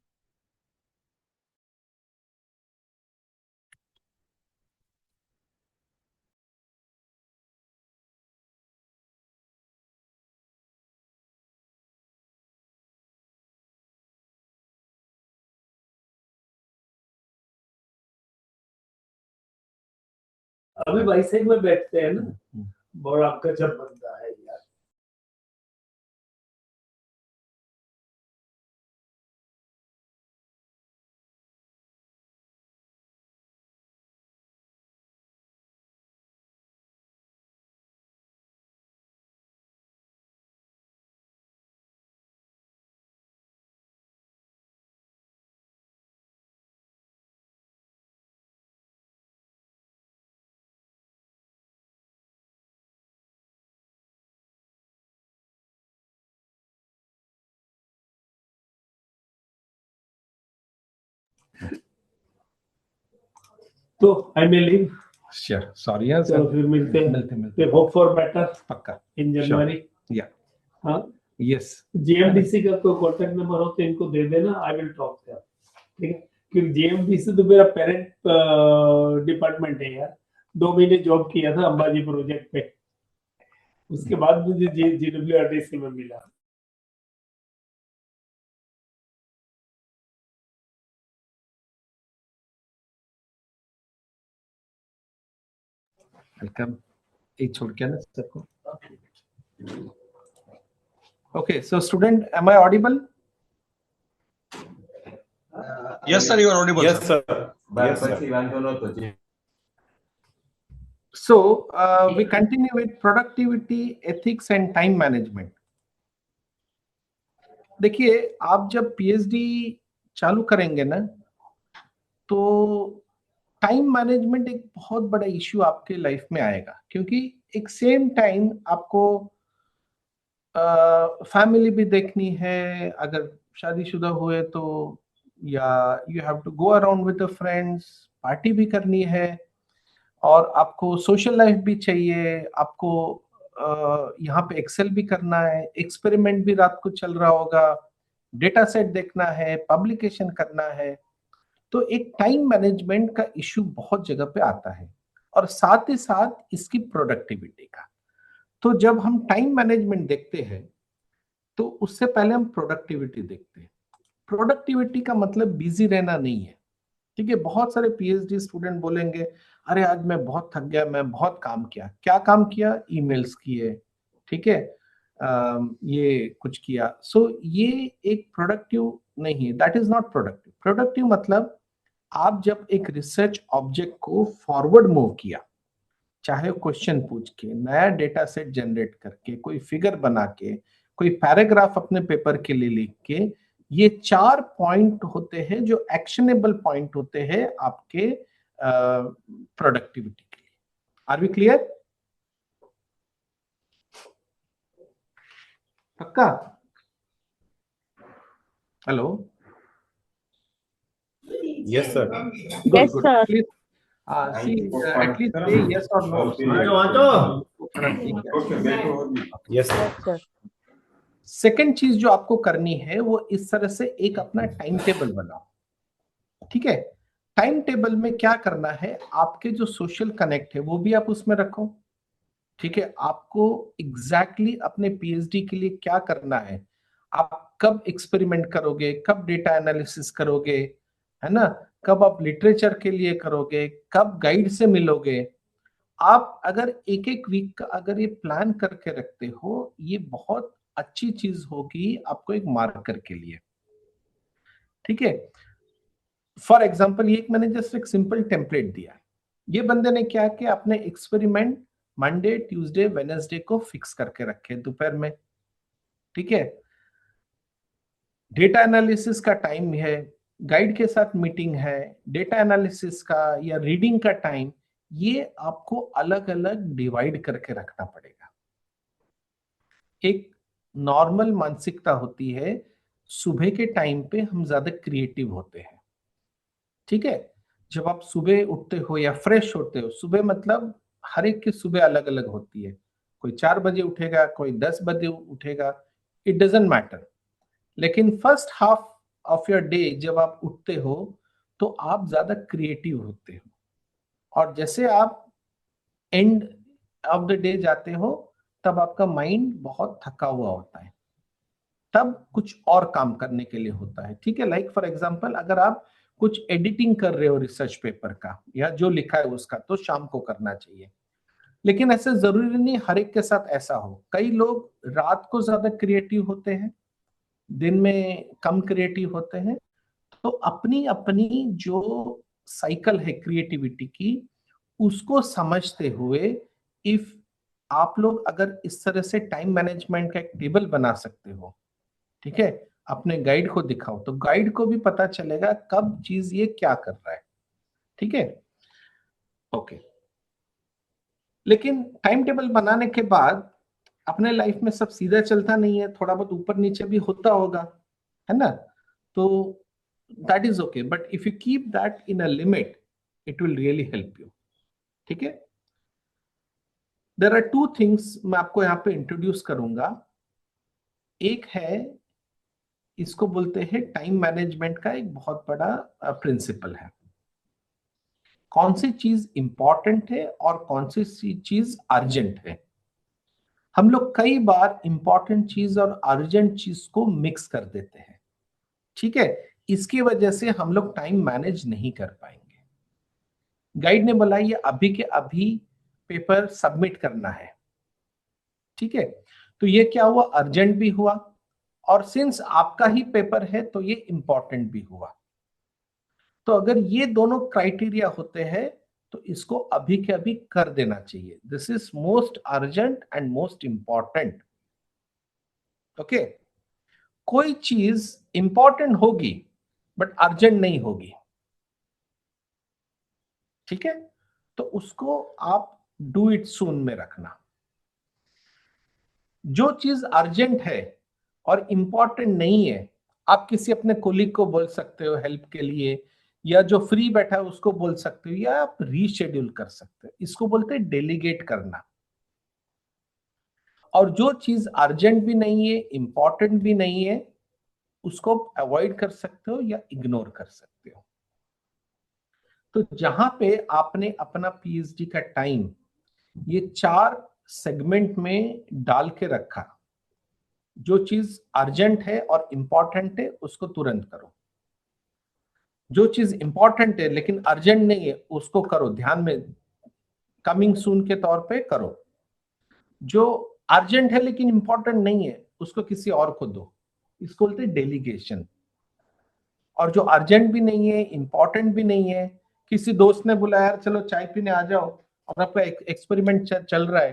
अभी बाईसेक में बैठते हैं ना, बड़ा गजब बंदा है यार। तो I may leave. Sure. Sorry, yes. तो फिर मिलते हैं। फिर होप फॉर बेटर पक्का इन जनवरी। या हाँ, यस। जीएमडीसी का कोई कॉन्टेक्ट नंबर हो तो इनको दे देना, आई विल टॉक देम। ठीक है, क्योंकि जीएमडीसी तो मेरा पेरेंट डिपार्टमेंट है यार। 2 महीने जॉब किया था अंबाजी प्रोजेक्ट पे, उसके बाद मुझे जीडब्ल्यूआरडीसी में मिला। वेलकम। एक छोड़ के ना सबको। Okay, so student, am I audible? Yes, sir, you are audible. Yes, sir. sir. Yes, sir. So we continue with productivity, ethics and time management. देखिए, आप जब पीएचडी चालू करेंगे ना, तो टाइम मैनेजमेंट एक बहुत बड़ा इश्यू आपके लाइफ में आएगा, क्योंकि एक सेम टाइम आपको फैमिली भी देखनी है, अगर शादीशुदा हुए तो, या you have to go around with the friends, party भी करनी है, और आपको सोशल लाइफ भी चाहिए, आपको यहाँ पे एक्सेल भी करना है, एक्सपेरिमेंट भी रात को चल रहा होगा, डेटा सेट देखना है, पब्लिकेशन करना है। तो एक टाइम मैनेजमेंट का इश्यू बहुत जगह पे आता है, और साथ ही साथ इसकी प्रोडक्टिविटी का। तो जब हम टाइम मैनेजमेंट देखते हैं तो उससे पहले हम प्रोडक्टिविटी देखते हैं। प्रोडक्टिविटी का मतलब बिजी रहना नहीं है, ठीक है। बहुत सारे पीएचडी स्टूडेंट बोलेंगे, अरे आज मैं बहुत थक गया, मैं बहुत काम किया। क्या काम किया? ईमेल्स किए, ठीक है, ये कुछ किया। सो ये एक प्रोडक्टिव नहीं है, that is not productive. Productive मतलब आप जब एक रिसर्च ऑब्जेक्ट को फॉरवर्ड मूव किया, चाहे क्वेश्चन पूछ के, नया डेटा सेट जनरेट करके, कोई फिगर बना के, कोई पैराग्राफ अपने पेपर के लिए लिख के, ये 4 पॉइंट होते हैं जो एक्शनेबल पॉइंट होते हैं आपके प्रोडक्टिविटी के लिए। Are we clear? पक्का? Hello? Yes sir. Yes, sir. Please, see, at least say yes or no. Yes sir. Second चीज जो आपको करनी है वो इस तरह से एक अपना टाइम टेबल बनाओ, ठीक है। टाइम टेबल में क्या करना है, आपके जो सोशल कनेक्ट है वो भी आप उसमें रखो, ठीक है। आपको एग्जैक्टली अपने पीएचडी के लिए क्या करना है, आप कब एक्सपेरिमेंट करोगे, कब डेटा एनालिसिस करोगे, है ना, कब आप लिटरेचर के लिए करोगे, कब गाइड से मिलोगे। आप अगर एक एक वीक का अगर ये प्लान करके रखते हो, ये बहुत अच्छी चीज होगी आपको एक मार्कर के लिए, ठीक है। फॉर एग्जाम्पल, ये मैंने जस्ट एक सिंपल टेम्पलेट दिया। ये बंदे ने क्या किया, अपने एक्सपेरिमेंट मंडे, ट्यूसडे, वेडनेसडे को फिक्स करके रखे दोपहर में, ठीक है। डेटा एनालिसिस का टाइम है, गाइड के साथ मीटिंग है, डेटा एनालिसिस का या रीडिंग का टाइम, ये आपको अलग अलग डिवाइड करके रखना पड़ेगा। एक नॉर्मल मानसिकता होती है, सुबह के टाइम पे हम ज्यादा क्रिएटिव होते हैं, ठीक है। जब आप सुबह उठते हो या फ्रेश होते हो, सुबह मतलब हर एक की सुबह अलग अलग होती है, कोई 4 बजे उठेगा, कोई 10 बजे उठेगा, इट डजंट मैटर। लेकिन first half of your day जब आप उठते हो तो आप ज्यादा क्रिएटिव होते हो, और जैसे आप एंड ऑफ द डे जाते हो तब आपका माइंड बहुत थका हुआ होता है, तब कुछ और काम करने के लिए होता है। ठीक है, लाइक फॉर एग्जांपल अगर आप कुछ एडिटिंग कर रहे हो रिसर्च पेपर का या जो लिखा है उसका, तो शाम को करना चाहिए। लेकिन ऐसे जरूरी नहीं हर एक के साथ ऐसा हो, कई लोग रात को ज्यादा क्रिएटिव होते हैं, दिन में कम क्रिएटिव होते हैं। तो अपनी अपनी जो साइकिल है क्रिएटिविटी की, उसको समझते हुए इफ आप लोग अगर इस तरह से टाइम मैनेजमेंट का एक टेबल बना सकते हो, ठीक है, अपने गाइड को दिखाओ तो गाइड को भी पता चलेगा कब चीज ये क्या कर रहा है। ठीक है, ओके। लेकिन टाइम टेबल बनाने के बाद अपने लाइफ में सब सीधा चलता नहीं है, थोड़ा बहुत ऊपर नीचे भी होता होगा, है ना? तो that is okay, but if you keep that in a limit it will really help you. ठीक है, देयर आर टू थिंग्स मैं आपको यहाँ पे इंट्रोड्यूस करूंगा। एक है, इसको बोलते हैं टाइम मैनेजमेंट का एक बहुत बड़ा प्रिंसिपल है, कौन सी चीज इंपॉर्टेंट है और कौन सी चीज अर्जेंट है। हम लोग कई बार इंपॉर्टेंट चीज और अर्जेंट चीज को मिक्स कर देते हैं। ठीक है, इसकी वजह से हम लोग टाइम मैनेज नहीं कर पाएंगे। गाइड ने बोला ये अभी के अभी पेपर सबमिट करना है, ठीक है, तो ये क्या हुआ, अर्जेंट भी हुआ, और सिंस आपका ही पेपर है तो ये इंपॉर्टेंट भी हुआ। तो अगर ये दोनों क्राइटेरिया होते हैं तो इसको अभी के अभी कर देना चाहिए। This is most urgent and most important. Okay, कोई चीज इंपॉर्टेंट होगी बट अर्जेंट नहीं होगी, ठीक है, तो उसको आप डू इट सून में रखना। जो चीज अर्जेंट है और इंपॉर्टेंट नहीं है, आप किसी अपने कोलीग को बोल सकते हो हेल्प के लिए, या जो फ्री बैठा है उसको बोल सकते हो, या आप रीशेड्यूल कर सकते हो। इसको बोलते हैं डेलीगेट करना। और जो चीज अर्जेंट भी नहीं है, इंपॉर्टेंट भी नहीं है, उसको अवॉइड कर सकते हो या इग्नोर कर सकते हो। तो जहां पे आपने अपना पीएचडी का टाइम ये 4 सेगमेंट में डाल के रखा, जो चीज अर्जेंट है और इंपॉर्टेंट है उसको तुरंत करो, जो चीज इंपॉर्टेंट है लेकिन अर्जेंट नहीं है उसको करो, ध्यान में कमिंग सून के तौर पे करो। जो अर्जेंट है लेकिन इंपॉर्टेंट नहीं है उसको किसी और को दो, इसको बोलते हैं डेलीगेशन। और जो अर्जेंट भी नहीं है, इंपॉर्टेंट भी नहीं है, किसी दोस्त ने बुलाया यार चलो चाय पीने आ जाओ, और आपका एक्सपेरिमेंट चल रहा है,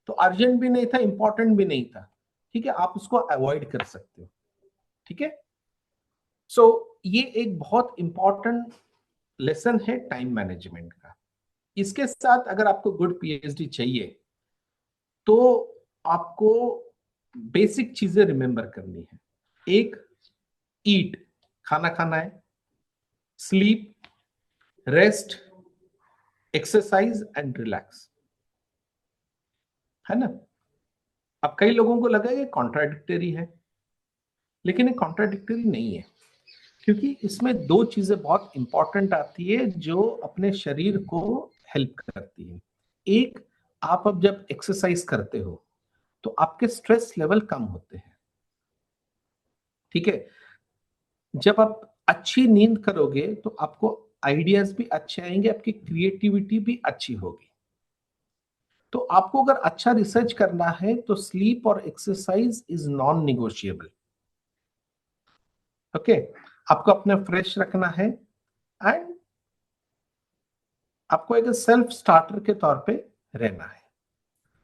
तो अर्जेंट भी नहीं था, इंपॉर्टेंट भी नहीं था, ठीक है, आप उसको अवॉइड कर सकते हो। ठीक है, सो ये एक बहुत इंपॉर्टेंट लेसन है टाइम मैनेजमेंट का। इसके साथ अगर आपको गुड पीएचडी चाहिए तो आपको बेसिक चीजें रिमेंबर करनी है। एक, ईट, खाना खाना है, sleep, rest, exercise and relax, है ना? अब कई लोगों को लगा ये कॉन्ट्राडिक्टरी है, लेकिन ये कॉन्ट्राडिक्टरी नहीं है, क्योंकि इसमें 2 चीजें बहुत इंपॉर्टेंट आती है जो अपने शरीर को हेल्प करती है। एक, आप अब जब एक्सरसाइज करते हो तो आपके स्ट्रेस लेवल कम होते हैं, ठीक है। जब आप अच्छी नींद करोगे तो आपको आइडियाज भी अच्छे आएंगे, आपकी क्रिएटिविटी भी अच्छी होगी। तो आपको अगर अच्छा रिसर्च करना है तो स्लीप और exercise is non negotiable. Okay, आपको अपने फ्रेश रखना है एंड आपको एक सेल्फ स्टार्टर के तौर पे रहना है।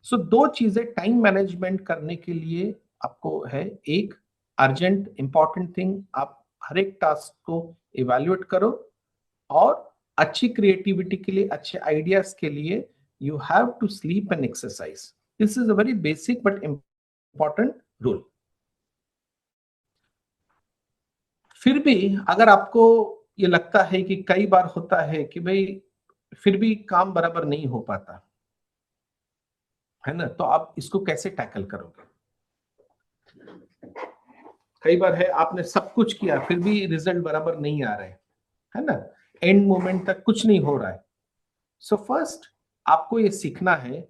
सो 2 चीजें टाइम मैनेजमेंट करने के लिए आपको है। एक, अर्जेंट इंपॉर्टेंट थिंग, आप हर एक टास्क को इवैल्यूएट करो, और अच्छी क्रिएटिविटी के लिए, अच्छे आइडियाज के लिए you have to sleep and exercise. This is a very basic but important rule. फिर भी अगर आपको ये लगता है कि कई बार होता है कि भाई फिर भी काम बराबर नहीं हो पाता है ना, तो आप इसको कैसे टैकल करोगे? कई बार है आपने सब कुछ किया फिर भी रिजल्ट बराबर नहीं आ रहे है ना, एंड मोमेंट तक कुछ नहीं हो रहा है। सो फर्स्ट आपको ये सीखना है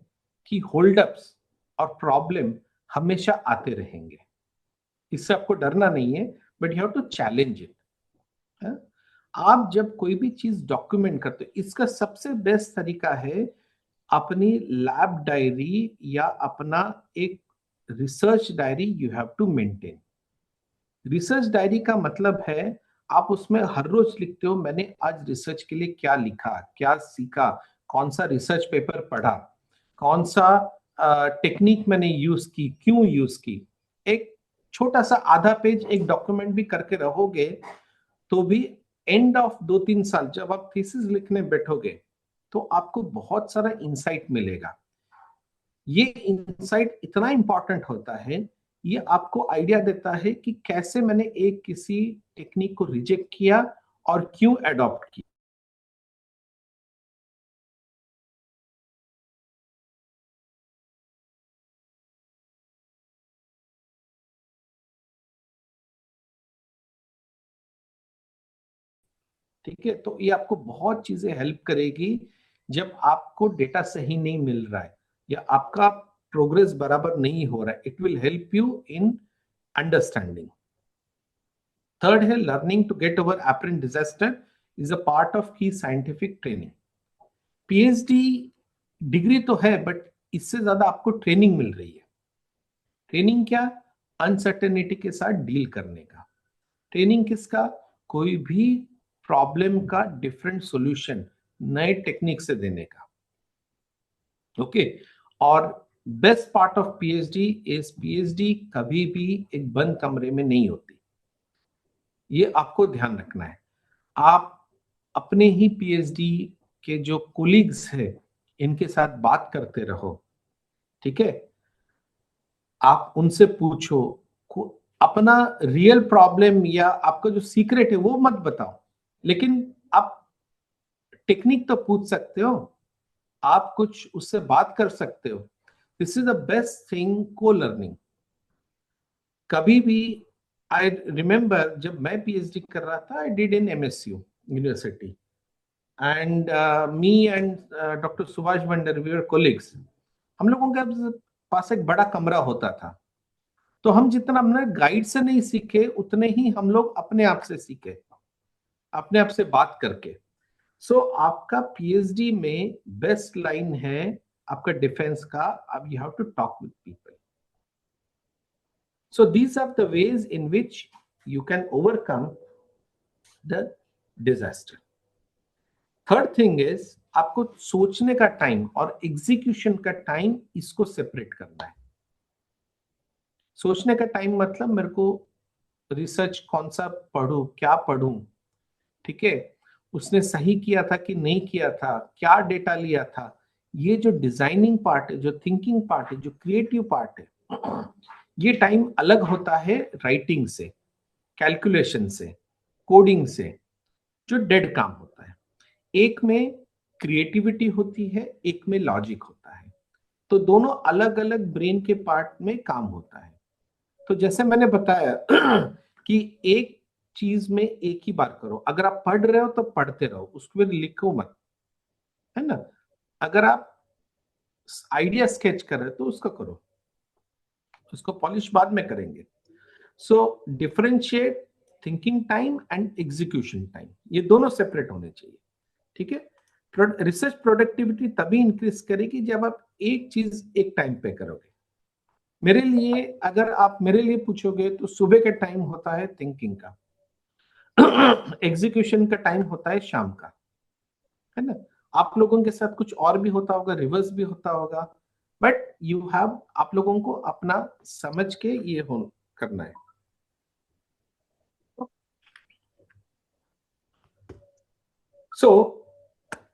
कि होल्डअप्स और प्रॉब्लम हमेशा आते रहेंगे, इससे आपको डरना नहीं है, but you have to challenge it. आप जब कोई भी चीज डॉक्यूमेंट करते हो, इसका सबसे बेस्ट तरीका है अपनी लैब डायरी या अपना एक research diary you have to maintain. Research diary का मतलब है आप उसमें हर रोज लिखते हो मैंने आज रिसर्च के लिए क्या लिखा, क्या सीखा, कौन सा रिसर्च पेपर पढ़ा, कौन सा टेक्निक मैंने यूज की, क्यों यूज की। एक छोटा सा आधा पेज एक डॉक्यूमेंट भी करके रहोगे तो भी एंड ऑफ 2-3 साल जब आप थीसिस लिखने बैठोगे तो आपको बहुत सारा इंसाइट मिलेगा। ये इंसाइट इतना इंपॉर्टेंट होता है, ये आपको आइडिया देता है कि कैसे मैंने एक किसी टेक्निक को रिजेक्ट किया और क्यों अडॉप्ट किया। ठीक है, तो ये आपको बहुत चीजें हेल्प करेगी जब आपको डेटा सही नहीं मिल रहा है या आपका प्रोग्रेस बराबर नहीं हो रहा है। It will help you in understanding. Third है learning to get over apparent disaster is a part of key scientific training. PhD degree तो है बट इससे ज्यादा आपको ट्रेनिंग मिल रही है। ट्रेनिंग क्या? अनसर्टेनिटी के साथ डील करने का। ट्रेनिंग किसका? कोई भी प्रॉब्लम का डिफरेंट सॉल्यूशन नए टेक्निक से देने का। ओके, और best part of PhD is PhD कभी भी एक बंद कमरे में नहीं होती, ये आपको ध्यान रखना है। आप अपने ही पीएचडी के जो कोलीग्स हैं इनके साथ बात करते रहो, ठीक है, आप उनसे पूछो, अपना रियल प्रॉब्लम या आपका जो सीक्रेट है वो मत बताओ, लेकिन आप टेक्निक तो पूछ सकते हो, आप कुछ उससे बात कर सकते हो। This is the best thing को लर्निंग। कभी भी आई रिमेम्बर जब मैं पीएचडी कर रहा था, I did in MSU university and me and doctor Subhash Bhandari we were colleagues. हम लोगों के पास एक बड़ा कमरा होता था, तो हम जितना हमने गाइड से नहीं सीखे उतने ही हम लोग अपने आप से सीखे, अपने आप से बात करके। सो आपका पीएचडी में बेस्ट लाइन है आपका डिफेंस का, अब you have to talk with people. So these are the ways in which you can overcome the disaster. Third thing is आपको सोचने का टाइम और एग्जीक्यूशन का टाइम, इसको सेपरेट करना है। सोचने का टाइम मतलब मेरे को रिसर्च कौन सा पढूं, क्या पढूं, ठीक है, उसने सही किया था कि नहीं किया था, क्या डेटा लिया था। ये जो डिजाइनिंग पार्ट है, जो थिंकिंग पार्ट है, जो क्रिएटिव पार्ट है, ये टाइम अलग होता है राइटिंग से, कैलकुलेशन से, कोडिंग से, जो डेड काम होता है। एक में क्रिएटिविटी होती है, एक में लॉजिक होता है, तो दोनों अलग अलग ब्रेन के पार्ट में काम होता है। तो जैसे मैंने बताया कि एक चीज में एक ही बार करो। अगर आप पढ़ रहे हो तो पढ़ते रहो, उसको फिर लिखो मत, है ना। अगर आप आइडिया स्केच कर रहे हो तो उसको करो, उसको पॉलिश बाद में करेंगे। सो differentiate thinking time and execution time, ये दोनों सेपरेट होने चाहिए, ठीक है। रिसर्च प्रोडक्टिविटी तभी इंक्रीज करेगी जब आप एक चीज एक टाइम पे करोगे। मेरे लिए, अगर आप मेरे लिए पूछोगे तो सुबह का टाइम होता है थिंकिंग का, एग्जीक्यूशन का टाइम होता है शाम का, है ना। आप लोगों के साथ कुछ और भी होता होगा, रिवर्स भी होता होगा, बट यू हैव, आप लोगों को अपना समझ के ये करना है। सो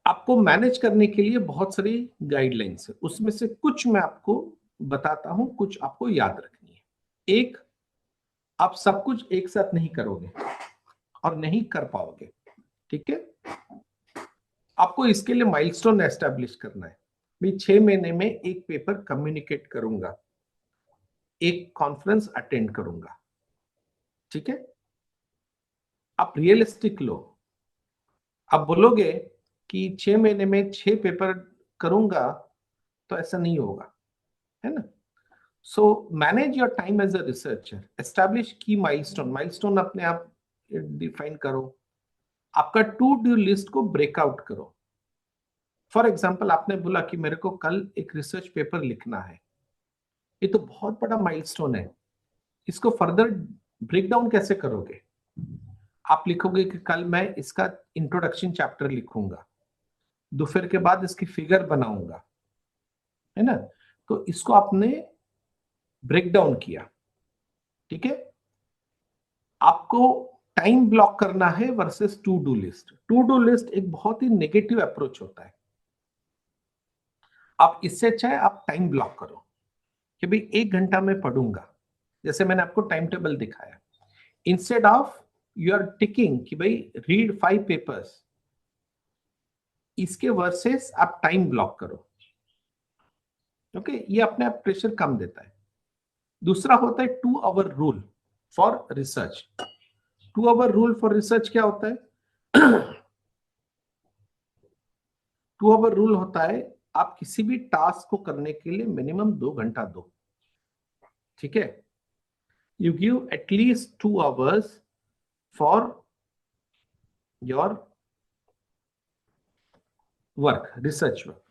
आपको मैनेज करने के लिए बहुत सारी गाइडलाइंस है, उसमें से कुछ मैं आपको बताता हूं, कुछ आपको याद रखनी है। एक, आप सब कुछ एक साथ नहीं करोगे और नहीं कर पाओगे, ठीक है, आपको इसके लिए माइलस्टोन एस्टैब्लिश करना है। मैं 6 महीने में एक पेपर कम्युनिकेट करूंगा, एक कॉन्फ्रेंस अटेंड करूंगा, ठीक है। आप रियलिस्टिक लो। आप बोलोगे कि 6 महीने में 6 पेपर करूंगा, तो ऐसा नहीं होगा, है ना। So manage your time as a researcher, establish key milestone अपने आप डिफाइन करो, आपका टू डू लिस्ट को ब्रेकआउट करो। फॉर एग्जाम्पल, आपने बोला कि मेरे को कल एक रिसर्च पेपर लिखना है, ये तो बहुत बड़ा माइलस्टोन है, इसको फर्दर ब्रेक डाउन कैसे करोगे? आप लिखोगे कि कल मैं इसका इंट्रोडक्शन चैप्टर लिखूंगा, दोपहर के बाद इसकी फिगर बनाऊंगा, है ना। तो इसको आपने ब्रेक डाउन किया, ठीक है। आपको टाइम ब्लॉक करना है versus to do list. To do list एक बहुत ही नेगेटिव अप्रोच होता है। आप इससे अच्छा है आप टाइम ब्लॉक करो कि भाई 1 घंटा में पढ़ूंगा, जैसे मैंने आपको टाइम टेबल दिखाया। Instead of you are ticking कि भाई रीड 5 पेपर्स, इसके वर्सेस आप टाइम ब्लॉक करो, ओके। ये अपने आप प्रेशर कम देता है। दूसरा होता है 2 hour rule for research. 2 hour rule for research क्या होता है? 2 आवर रूल होता है आप किसी भी टास्क को करने के लिए मिनिमम 2 घंटा दो, ठीक है। You give at least 2 hours for your work, research work.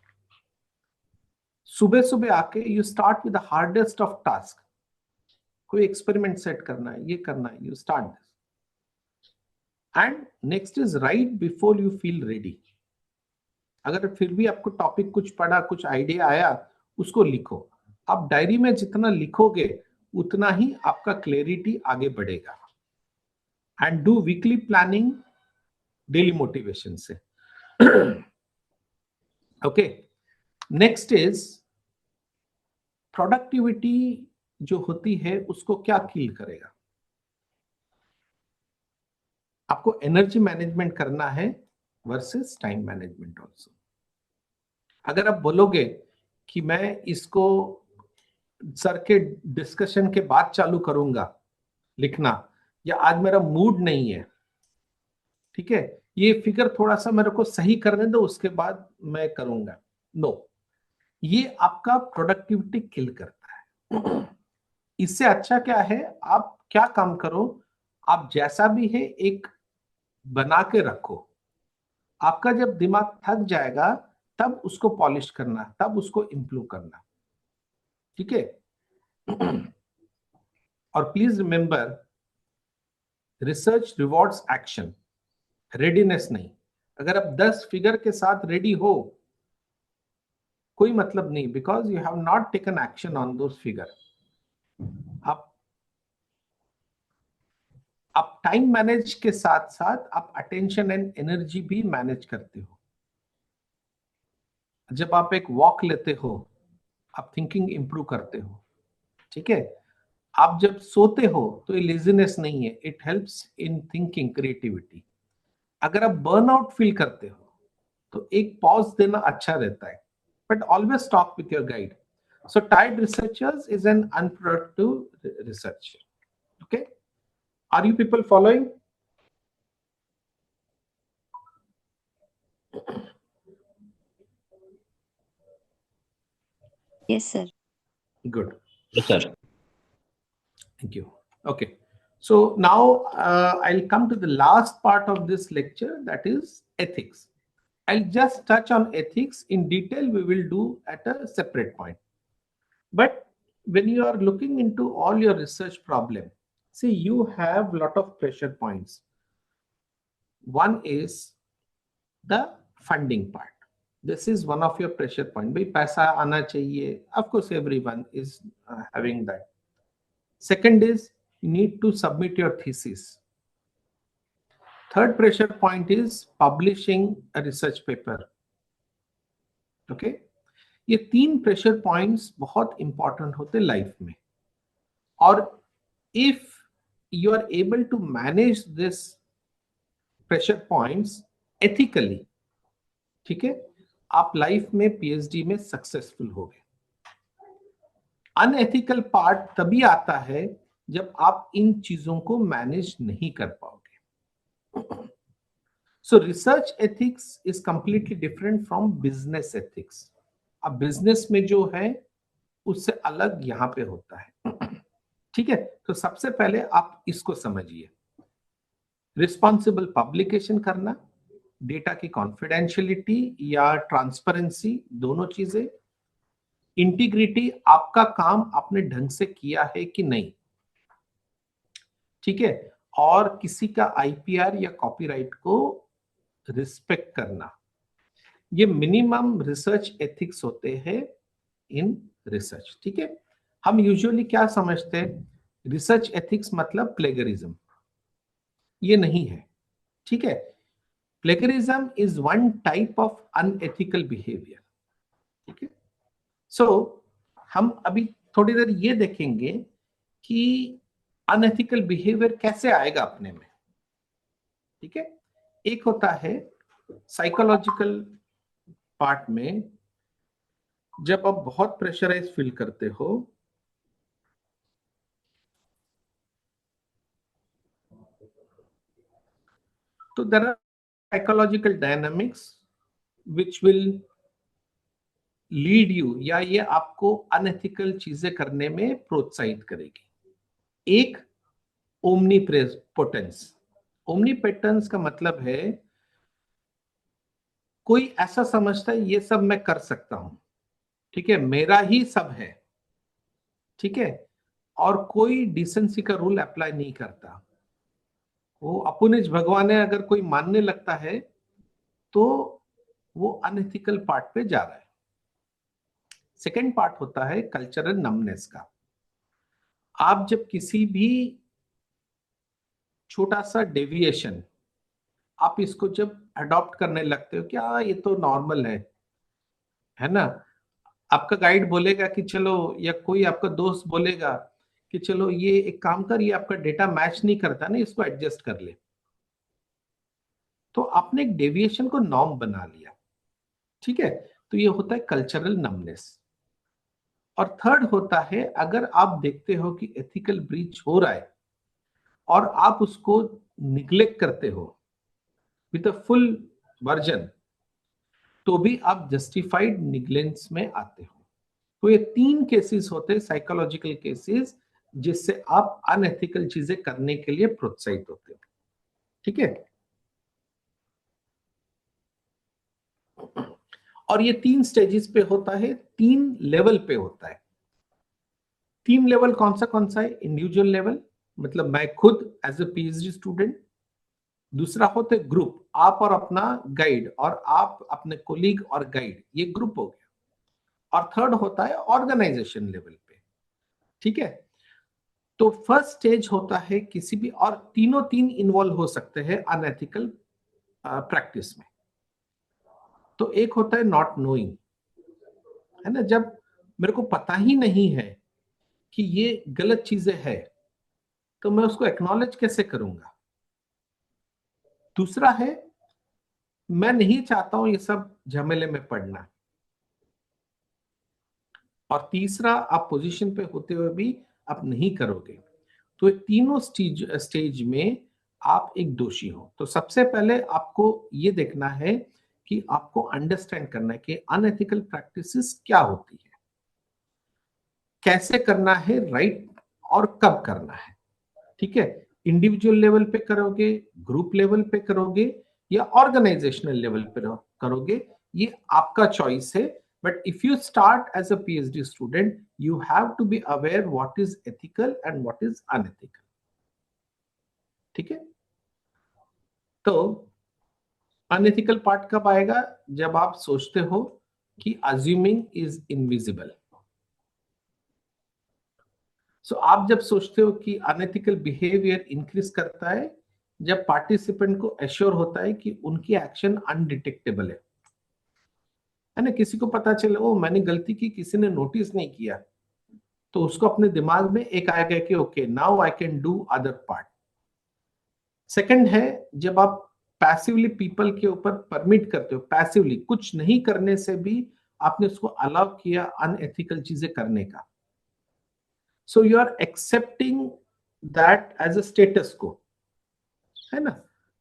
सुबह सुबह आके you start with the hardest of task. कोई एक्सपेरिमेंट सेट करना है, ये करना है, you start this. And next is right before you feel ready. अगर फिर भी आपको टॉपिक कुछ पढ़ा, कुछ आइडिया आया, उसको लिखो। आप डायरी में जितना लिखोगे उतना ही आपका क्लैरिटी आगे बढ़ेगा। And do weekly planning daily motivation से, ओके। नेक्स्ट इज प्रोडक्टिविटी जो होती है उसको क्या किल करेगा? आपको एनर्जी मैनेजमेंट करना है वर्सेस टाइम मैनेजमेंट ऑल्सो। अगर आप बोलोगे कि मैं इसको सर के डिस्कशन के बाद चालू करूंगा लिखना, या आज मेरा मूड नहीं है, ठीक है, ये फिगर थोड़ा सा मेरे को सही करने दो उसके बाद मैं करूंगा, नो, ये आपका प्रोडक्टिविटी किल करता है। इससे अच्छा क्या है, आप क्या काम करो, आप जैसा भी है एक बना के रखो। आपका जब दिमाग थक जाएगा तब उसको पॉलिश करना, तब उसको इंप्रूव करना, ठीक है। और please remember, research rewards action, readiness नहीं। अगर आप 10 फिगर के साथ रेडी हो, कोई मतलब नहीं, because you have not taken action on those figure. आप टाइम मैनेज के साथ साथ आप अटेंशन एंड एनर्जी भी मैनेज करते हो। जब आप एक वॉक लेते हो, आप थिंकिंग इंप्रूव करते हो, ठीक है। आप जब सोते हो तो ये लेजीनेस नहीं है, it helps in thinking, creativity. अगर आप बर्नआउट फील करते हो तो एक पॉज देना अच्छा रहता है, but always talk with your guide. So tired researchers is an unproductive research, okay. Are you people following? Yes, sir. Good. Yes, sir. Thank you. Okay. So now I'll come to the last part of this lecture, that is ethics. I'll just touch on ethics in detail. We will do at a separate point. But when you are looking into all your research problem, see, you have a lot of pressure points. One is the funding part. This is one of your pressure point. Bhai paisa aana chahiye. Of course, everyone is having that. Second is you need to submit your thesis. Third pressure point is publishing a research paper. Okay. ये 3 pressure points बहुत important होते life में, और if you are able to manage this pressure points, ethically, ठीक है, आप life में PhD में सक्सेसफुल हो गए। अनएथिकल पार्ट तभी आता है जब आप इन चीजों को मैनेज नहीं कर पाओगे। सो research ethics is completely different from business ethics. अब बिजनेस में जो है उससे अलग यहां पे होता है, ठीक है। तो सबसे पहले आप इसको समझिए। रिस्पॉन्सिबल पब्लिकेशन करना, डेटा की कॉन्फिडेंशियलिटी या ट्रांसपेरेंसी, दोनों चीजें। इंटीग्रिटी, आपका काम आपने ढंग से किया है कि नहीं, ठीक है। और किसी का आईपीआर या कॉपीराइट को रिस्पेक्ट करना, ये मिनिमम रिसर्च एथिक्स होते हैं इन रिसर्च, ठीक है। हम यूजुअली क्या समझते हैं, रिसर्च एथिक्स मतलब प्लेगरिज्म, ये नहीं है, ठीक है। Plagiarism is one type of unethical behaviour, ठीक है। सो हम अभी थोड़ी देर ये देखेंगे कि अनएथिकल बिहेवियर कैसे आएगा अपने में, ठीक है। एक होता है साइकोलॉजिकल पार्ट में, जब आप बहुत प्रेशराइज फील करते हो तो there are psychological dynamics which will lead you, या ये आपको अनएथिकल चीजें करने में प्रोत्साहित करेगी। एक ओमनीपोटेंस। ओमनीपोटेंस का मतलब है कोई ऐसा समझता है ये सब मैं कर सकता हूं, ठीक है, मेरा ही सब है, ठीक है, और कोई डिसेंसी का रूल अप्लाई नहीं करता। वो अपुनिज भगवान है अगर कोई मानने लगता है तो वो अनएथिकल पार्ट पे जा रहा है। सेकेंड पार्ट होता है कल्चरल नमनेस का। आप जब किसी भी छोटा सा डेविएशन आप इसको जब अडॉप्ट करने लगते हो, क्या ये तो नॉर्मल है ना। आपका गाइड बोलेगा कि चलो, या कोई आपका दोस्त बोलेगा कि चलो ये एक काम कर, ये आपका डेटा मैच नहीं करता ना, इसको एडजस्ट कर ले, तो आपने एक डेविएशन को नॉर्म बना लिया, ठीक है। तो ये होता है कल्चरल नमनेस। और थर्ड होता है अगर आप देखते हो कि एथिकल ब्रीच हो रहा है और आप उसको निग्लेक्ट करते हो विद अ फुल वर्जन, तो भी आप जस्टिफाइड निग्लेंस में आते हो। तो ये तीन केसेस होते हैं साइकोलॉजिकल केसेस जिससे आप अनएथिकल चीजें करने के लिए प्रोत्साहित होते हो, ठीक है। और ये तीन स्टेजेस पे होता है, तीन लेवल पे होता है। तीन लेवल कौन सा है, इंडिविजुअल लेवल, मतलब मैं खुद एज ए पीएचडी स्टूडेंट। दूसरा होता है ग्रुप, आप और अपना गाइड, और आप अपने कोलीग और गाइड, ये ग्रुप हो गया। और थर्ड होता है ऑर्गेनाइजेशन लेवल पे, ठीक है। तो फर्स्ट स्टेज होता है किसी भी, और तीन इन्वॉल्व हो सकते हैं अनएथिकल प्रैक्टिस में। तो एक होता है नॉट नोइंग, है ना, जब मेरे को पता ही नहीं है कि ये गलत चीजें है तो मैं उसको एक्नॉलेज कैसे करूंगा। दूसरा है मैं नहीं चाहता हूं ये सब झमेले में पड़ना। और तीसरा, आप पोजीशन पे होते हुए भी आप नहीं करोगे। तो तीनों स्टेज में आप एक दोषी हो। तो सबसे पहले आपको ये देखना है कि आपको अंडरस्टैंड करना है कि अनएथिकल प्रैक्टिसेस क्या होती है, कैसे करना है, राइट, और कब करना है, ठीक है। इंडिविजुअल लेवल पे करोगे, ग्रुप लेवल पे करोगे, या ऑर्गेनाइजेशनल लेवल पे करोगे, ये आपका चॉइस है। But if you start as a PhD student, you have to be aware what is ethical and what is unethical, ठीक है। तो अनएथिकल पार्ट कब आएगा, जब आप सोचते हो कि assuming is invisible। सो आप जब सोचते हो कि अनएथिकल बिहेवियर इंक्रीज करता है जब पार्टिसिपेंट को एश्योर होता है कि उनकी एक्शन अनडिटेक्टेबल है ना। किसी को पता चले ओ मैंने गलती की, किसी ने नोटिस नहीं किया, तो उसको अपने दिमाग में एक आएगा कि okay now I can do other part. Second है जब आप पैसिवली पीपल के ऊपर परमिट करते हो, पैसिवली कुछ नहीं करने से भी आपने उसको अलाउ किया अनएथिकल चीजें करने का. So you are accepting that as a status को, है ना.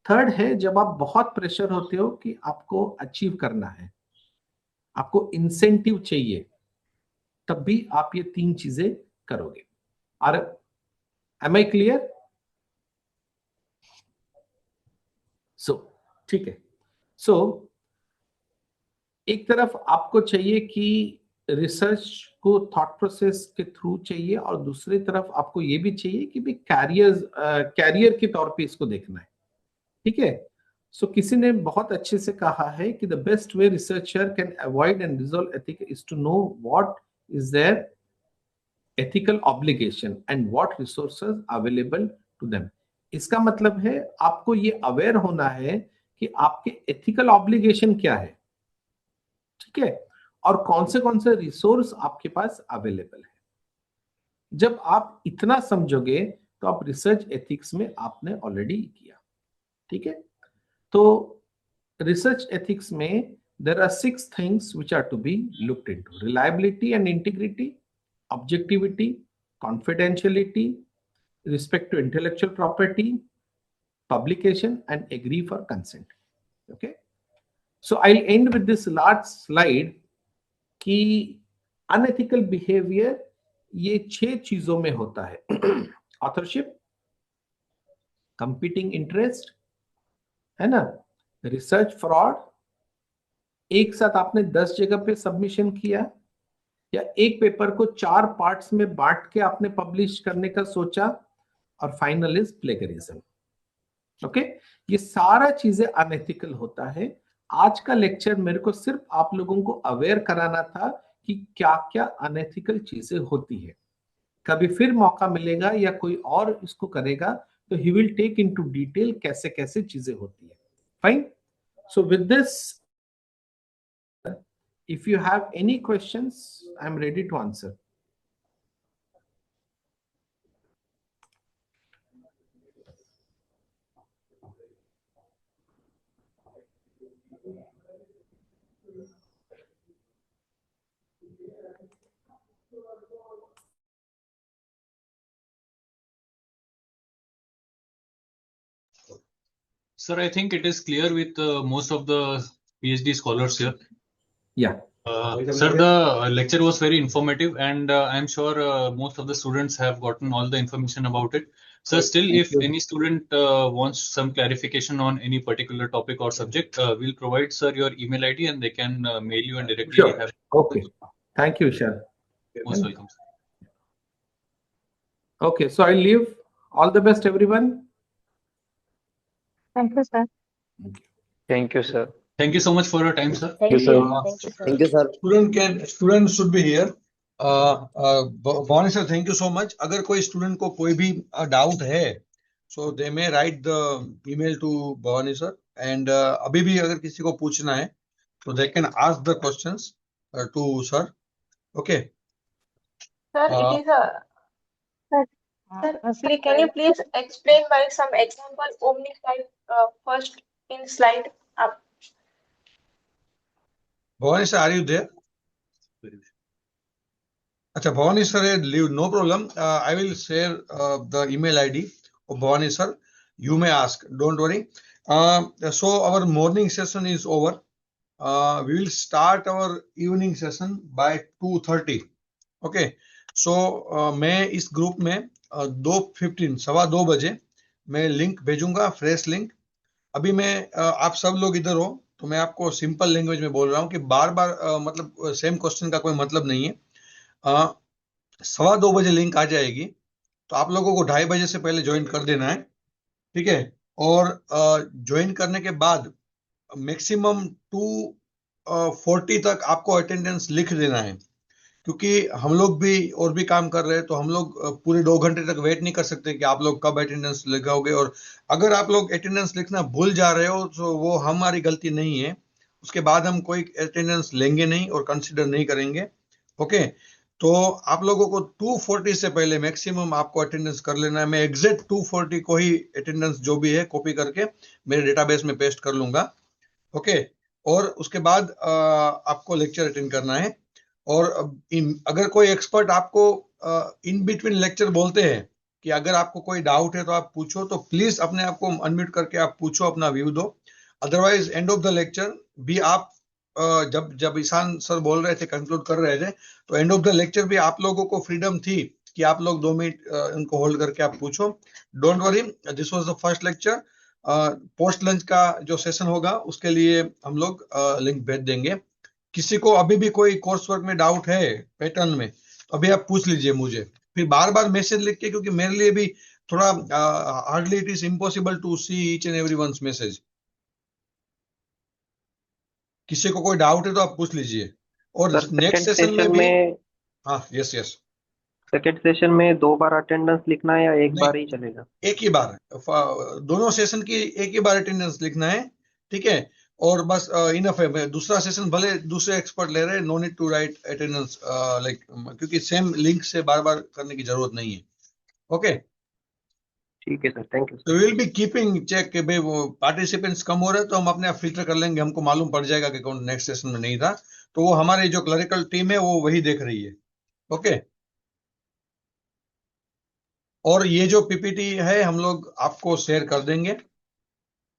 थर्ड है, जब आप बहुत प्रेशर होते हो कि आपको अचीव करना है, आपको इंसेंटिव चाहिए, तब भी आप ये 3 चीजें करोगे. और एम आई क्लियर? सो ठीक है. सो एक तरफ आपको चाहिए कि रिसर्च को थॉट प्रोसेस के थ्रू चाहिए, और दूसरी तरफ आपको ये भी चाहिए कि भी कैरियर के तौर पे इसको देखना है. ठीक है. सो किसी ने बहुत अच्छे से कहा है कि the best way researcher can avoid and resolve ethics is to know what is their ethical obligation and what resources available to them. इसका मतलब है आपको ये अवेयर होना है कि आपके एथिकल ऑब्लिगेशन क्या है, ठीक है, और कौन से रिसोर्स आपके पास अवेलेबल है. जब आप इतना समझोगे तो आप रिसर्च एथिक्स में आपने ऑलरेडी किया. ठीक है. तो रिसर्च एथिक्स में there are 6 things which are to be looked into: reliability and integrity, objectivity, confidentiality, respect to intellectual property, publication, and agree for consent. Okay. So I'll end with this last slide कि unethical behavior ये 6 चीजों में होता है. Authorship, competing interest, है ना, research fraud, एक साथ आपने 10 जगह पे सबमिशन किया, या एक पेपर को 4 पार्ट्स में बांट के आपने पब्लिश करने का सोचा, और फाइनल इज प्लेगरिज्म. ओके. ये सारा चीजें अनएथिकल होता है. आज का लेक्चर मेरे को सिर्फ आप लोगों को अवेयर कराना था कि क्या क्या अनएथिकल चीजें होती है. कभी फिर मौका मिलेगा या कोई और इसको करेगा तो he will take into detail कैसे कैसे चीजें होती है. Fine. So with this, if you have any questions, I am ready to answer. Sir, I think it is clear with most of the PhD scholars here. Yeah. Sir, the lecture was very informative, and I'm sure most of the students have gotten all the information about it. Sir, still, if any student wants some clarification on any particular topic or subject, we'll provide, sir, your email ID, and they can mail you and directly Sure. have. Okay. Thank you, sir. Most welcome, sir. Okay, so I leave. All the best, everyone. Thank you, sir. Thank you, sir. Thank you so much for your time, sir. Thank you, sir. Thank you, sir. Students should be here. Bhavani sir, thank you so much. अगर कोई student को कोई भी doubt है, so they may write the email to Bhavani sir, and अभी भी अगर किसी को पूछना है, so they can ask the questions to sir. Okay. Sir, it is a. Sir, can you please explain by some example omni slide first in slide up? Bhavani sir, are you there? अच्छा, Bhavani sir, leave, no problem. I will share the email ID of Bhavani sir. You may ask, don't worry. So our morning session is over. We will start our evening session by 2:30. Okay. So मैं इस group में 2:15 सवा 2 बजे मैं link भेजूंगा, fresh link. अभी मैं आप सब लोग इधर हो तो मैं आपको सिंपल लैंग्वेज में बोल रहा हूँ कि बार बार मतलब सेम क्वेश्चन का कोई मतलब नहीं है. 2:15 बजे लिंक आ जाएगी, तो आप लोगों को 2:30 बजे से पहले ज्वाइन कर देना है. ठीक है. और ज्वाइन करने के बाद मैक्सिमम 2:40 तक आपको अटेंडेंस लिख देना है, क्योंकि हम लोग भी और भी काम कर रहे हैं, तो हम लोग पूरे 2 घंटे तक वेट नहीं कर सकते कि आप लोग कब अटेंडेंस लिखाओगे. और अगर आप लोग अटेंडेंस लिखना भूल जा रहे हो तो वो हमारी गलती नहीं है. उसके बाद हम कोई अटेंडेंस लेंगे नहीं और कंसिडर नहीं करेंगे. ओके. तो आप लोगों को 240 से पहले मैक्सिमम आपको अटेंडेंस कर लेना है। मैं एग्जैक्ट 240 को ही अटेंडेंस जो भी है कॉपी करके मेरे डेटाबेस में पेस्ट कर लूंगा। ओके, और उसके बाद आपको लेक्चर अटेंड करना है। और अगर कोई एक्सपर्ट आपको इन बिटवीन लेक्चर बोलते हैं कि अगर आपको कोई डाउट है तो आप पूछो, तो प्लीज अपने आप को अनम्यूट करके आप पूछो, अपना व्यू दो। Otherwise end of the lecture भी आप जब ईशान सर बोल रहे थे, कंक्लूड कर रहे थे, तो एंड ऑफ द लेक्चर भी आप लोगों को फ्रीडम थी कि आप लोग 2 मिनट उनको होल्ड करके आप पूछो। Don't worry, this was the first lecture. Post lunch का जो सेशन होगा उसके लिए हम लोग लिंक भेज देंगे। किसी को अभी भी कोई कोर्स वर्क में डाउट है पैटर्न में, तो अभी आप पूछ लीजिए मुझे, फिर बार बार मैसेज लिख के, क्योंकि मेरे लिए भी थोड़ा hardly it is impossible to see each and every once message. किसी को कोई डाउट है तो आप पूछ लीजिए। और नेक्स्ट सेशन में भी हाँ, यस यस, सेकेंड सेशन में 2 बार अटेंडेंस लिखना है या एक बार ही चलेगा? एक ही बार, दोनों सेशन की एक ही बार अटेंडेंस लिखना है, ठीक है। और बस इनफ है। दूसरा सेशन भले दूसरे एक्सपर्ट ले रहे हैं, no need to write attendance like, क्योंकि सेम लिंक से बार बार करने की जरूरत नहीं है। ओके, ठीक है सर, थैंक यू। तो विल बी कीपिंग चेक कि भाई वो पार्टिसिपेंट्स कम हो रहे हैं तो हम अपने आप फिल्टर कर लेंगे, हमको मालूम पड़ जाएगा कि कौन नेक्स्ट सेशन में नहीं था, तो वो हमारी जो क्लरिकल टीम है वो वही देख रही है। ओके, और ये जो पीपीटी है हम लोग आपको शेयर कर देंगे।